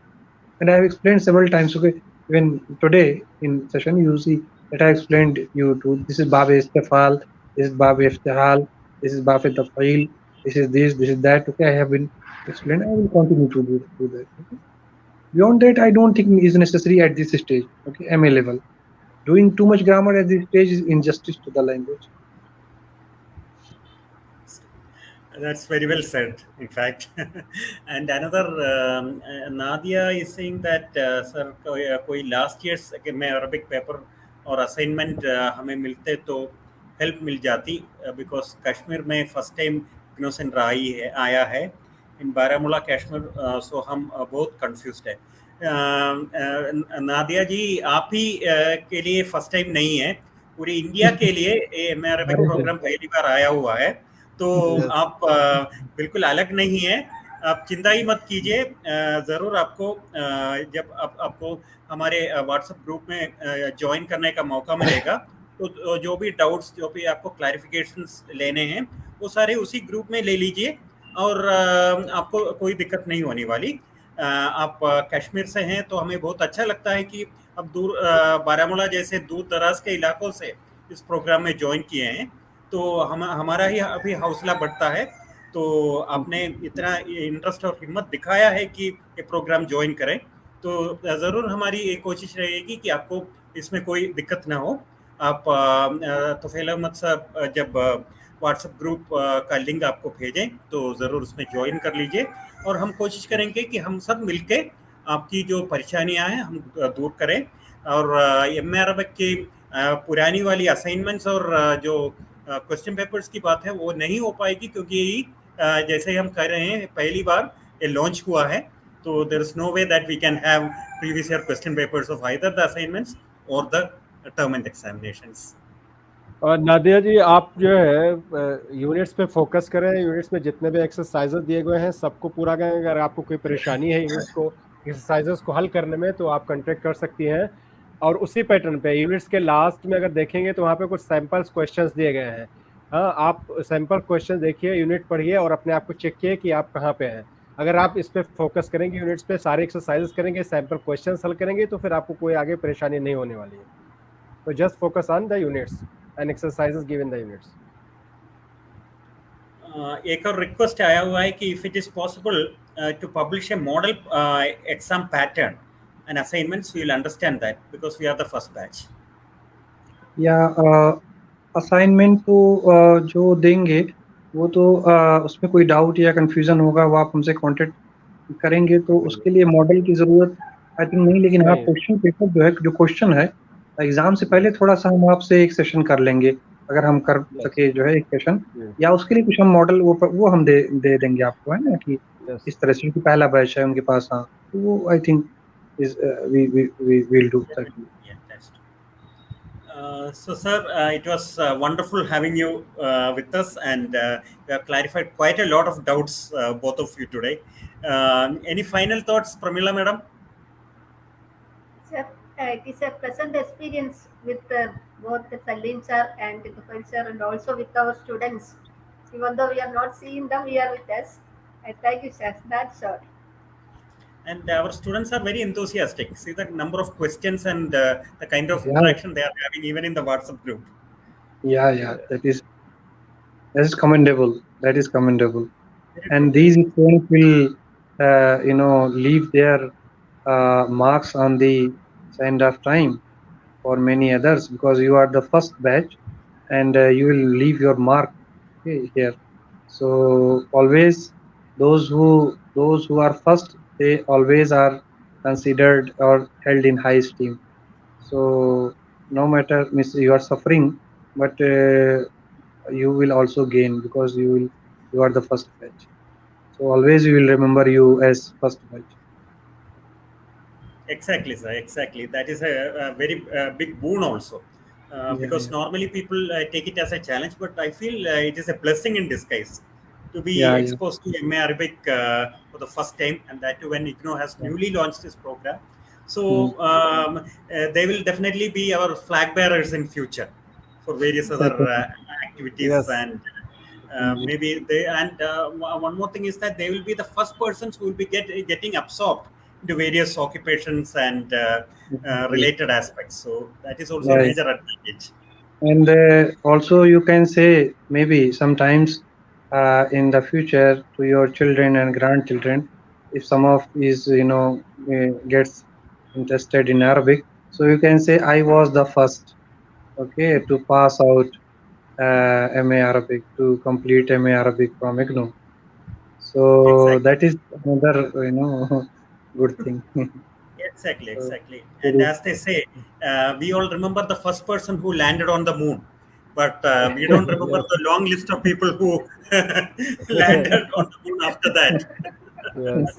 and I have explained several times. Okay, even today in session you see that I explained you to, this is bab istifal, this is bab iftihal, this is bab tafil, this is that. Okay, I have been explained. I will continue to do that. Okay? Beyond that, I don't think is necessary at this stage. Okay, MA level. Doing too much grammar at this stage is injustice to the language. That's very well said, in fact. And another, Nadia is saying that, sir, कोई last year's में Arabic paper और assignment हमें मिलते तो help मिल जाती, because Kashmir में first time इग्नोसेंट आया है in बारामूला कश्मीर, so हम बहुत confused है. नादिया जी, आप ही के लिए फर्स्ट टाइम नहीं है, पूरे इंडिया के लिए ये मैं अरबिक प्रोग्राम पहली बार आया हुआ है, तो Yes. आप बिल्कुल अलग नहीं है, आप चिंता ही मत कीजिए. ज़रूर आपको जब आपको हमारे व्हाट्सएप ग्रुप में ज्वाइन करने का मौका मिलेगा, तो जो भी डाउट्स, जो भी आपको क्लैरिफिकेशंस लेने हैं, वो सारे उसी ग्रुप में ले लीजिए, और आपको कोई दिक्कत नहीं होने वाली. आप कश्मीर से हैं तो हमें बहुत अच्छा लगता है कि अब दूर बारामूला जैसे दूर दराज के इलाकों से इस प्रोग्राम में ज्वाइन किए हैं, तो हमारा ही अभी हौसला बढ़ता है. तो आपने इतना इंटरेस्ट और हिम्मत दिखाया है कि ये प्रोग्राम ज्वाइन करें, तो ज़रूर हमारी ये कोशिश रहेगी कि आपको इसमें कोई दिक्कत ना हो. आप तुफैल अहमद साहब जब व्हाट्सएप ग्रुप का लिंक आपको भेजें तो ज़रूर उसमें ज्वाइन कर लीजिए, और हम कोशिश करेंगे कि हम सब मिलके आपकी जो परेशानियां हैं हम दूर करें. और एम अरबिक की पुरानी वाली असाइनमेंट्स और जो क्वेश्चन पेपर्स की बात है वो नहीं हो पाएगी, क्योंकि जैसे हम कह रहे हैं पहली बार ये लॉन्च हुआ है, तो there is no way that we can have previous year question papers of either the assignments और द टर्म एंड एग्जामिनेशंस. और नादिया जी, आप जो है यूनिट्स पे फोकस करें, यूनिट्स में जितने भी एक्सरसाइजेस दिए गए हैं सबको पूरा करें. अगर आपको कोई परेशानी है यूनिट्स को, एक्सरसाइजेस को हल करने में, तो आप कांटेक्ट कर सकती हैं. और उसी पैटर्न पे यूनिट्स के लास्ट में अगर देखेंगे तो वहाँ पे कुछ सैम्पल्स क्वेश्चंस दिए गए हैं. हाँ, आप सैम्पल क्वेश्चन देखिए, यूनिट पढ़िए और अपने आप को चेक किए कि आप कहाँ पे हैं. अगर आप इस पे फोकस करेंगे, यूनिट्स पे सारे एक्सरसाइजेस करेंगे, सैम्पल क्वेश्चन हल करेंगे, तो फिर आपको कोई आगे परेशानी नहीं होने वाली है. तो just focus on the units and exercises given the units. एक और रिक्वेस्ट आया हुआ है कि if it is possible to publish a model exam pattern and assignments, we will understand that because we are the first batch. या assignment तो जो देंगे वो तो उसमें कोई डाउट या कंफ्यूजन होगा वो आप हमसे कांटेक्ट करेंगे, तो उसके लिए मॉडल की जरूरत आई थिंक नहीं. लेकिन हाँ, क्वेश्चन पेपर जो है, जो क्वेश्चन है एग्जाम से पहले थोड़ा सा हम आपसे एक सेशन कर लेंगे, अगर हम कर सके जो है एक सेशन, या उसके लिए कुछ हम मॉडल वो हम दे देंगे आपको, है ना, कि इस तरह से पहला बैच है उनके पास. हाँ, तो वो I think is we will do that. So, sir, it was wonderful having you with us, and you have clarified quite a lot of doubts, both of you today. Any final thoughts, Pramila madam? Sir, it is a pleasant experience with both the Salim sir and the Tufail sir, and also with our students. Even though we are not seeing them, we are with us. I thank you, sir. That's all. And our students are very enthusiastic. See the number of questions and the kind of Yeah, interaction they are having even in the WhatsApp group. yeah. That is commendable. That is commendable. Very And true, these very true. students will, leave their marks on the end of time for many others, because you are the first batch, and you will leave your mark, okay, here. So always those who are first, they always are considered or held in high esteem. So no matter, miss, you are suffering, but you will also gain, because you are the first batch. So always we will remember you as first batch. Exactly, sir. Exactly. That is a very big boon also. Yeah, Because yeah, normally people take it as a challenge, but I feel it is a blessing in disguise to be yeah, yeah, exposed to MA Arabic for the first time, and that too when IGNO has yeah. newly launched this program. Mm. So they will definitely be our flag bearers in future for various other activities, Yes. and Indeed. maybe they, and one more thing is that they will be the first persons who will be getting absorbed into various occupations and Indeed. related aspects. So that is also a Yeah, yeah. major advantage. And also you can say maybe sometimes in the future to your children and grandchildren, if some of is gets interested in Arabic, so you can say I was the first, okay, to pass out MA Arabic, to complete MA Arabic from IGNO. So Exactly. that is another good thing. Exactly, So, exactly. And it as they say, we all remember the first person who landed on the moon, but we don't remember Yes. the long list of people who landed on the moon after that. Yes.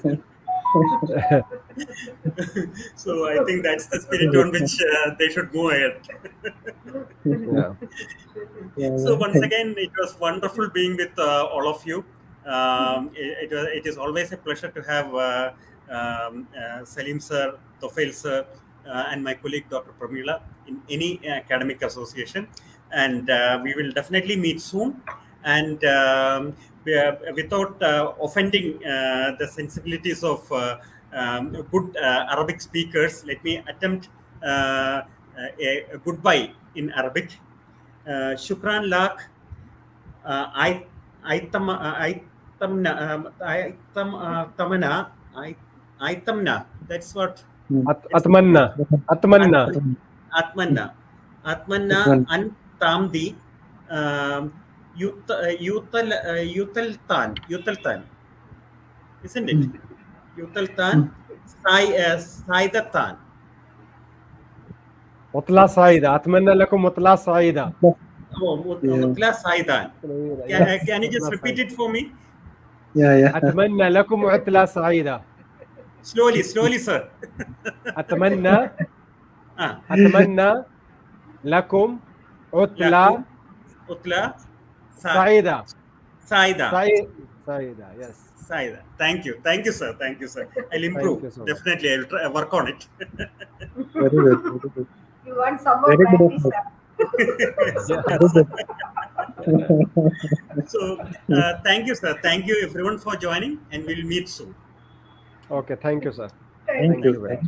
So I think that's the spirit on which they should go ahead. Yeah. So yeah, once again, it was wonderful being with all of you. It is always a pleasure to have Salim sir, Tofail sir, and my colleague Dr. Pramila in any academic association. And we will definitely meet soon. And without offending the sensibilities of good Arabic speakers, let me attempt a goodbye in Arabic. شكرا لك اي ايتمنا ايتمنا ايتمنا that's what it's أتمنى أتمنى اتمنى اتمنى yeah. ان تمضي يوتلتان isn't it يوتلتان سايدتان عطلة سعيدة. أتمنى لكم عطلة سعيدة. Yeah, مطلع سايدان Yes. can you just عطلة repeat سعيدة. it for me yeah. أتمنى لكم عطلة سعيدة. slowly sir أتمنى ah أتمنى لكم لكم عطلة عطلة سعيدة. سعيدة سعيدة. Yes. سعيدة. Thank you sir, I'll Thank improve, you so much. definitely I'll try, work on it. Very good, very good. You want some more Very good practice, effort. sir? Yes. Very good. So thank you sir, thank you everyone for joining, and we'll meet soon. Okay. Thank you, sir. Thank Thank you. you very much.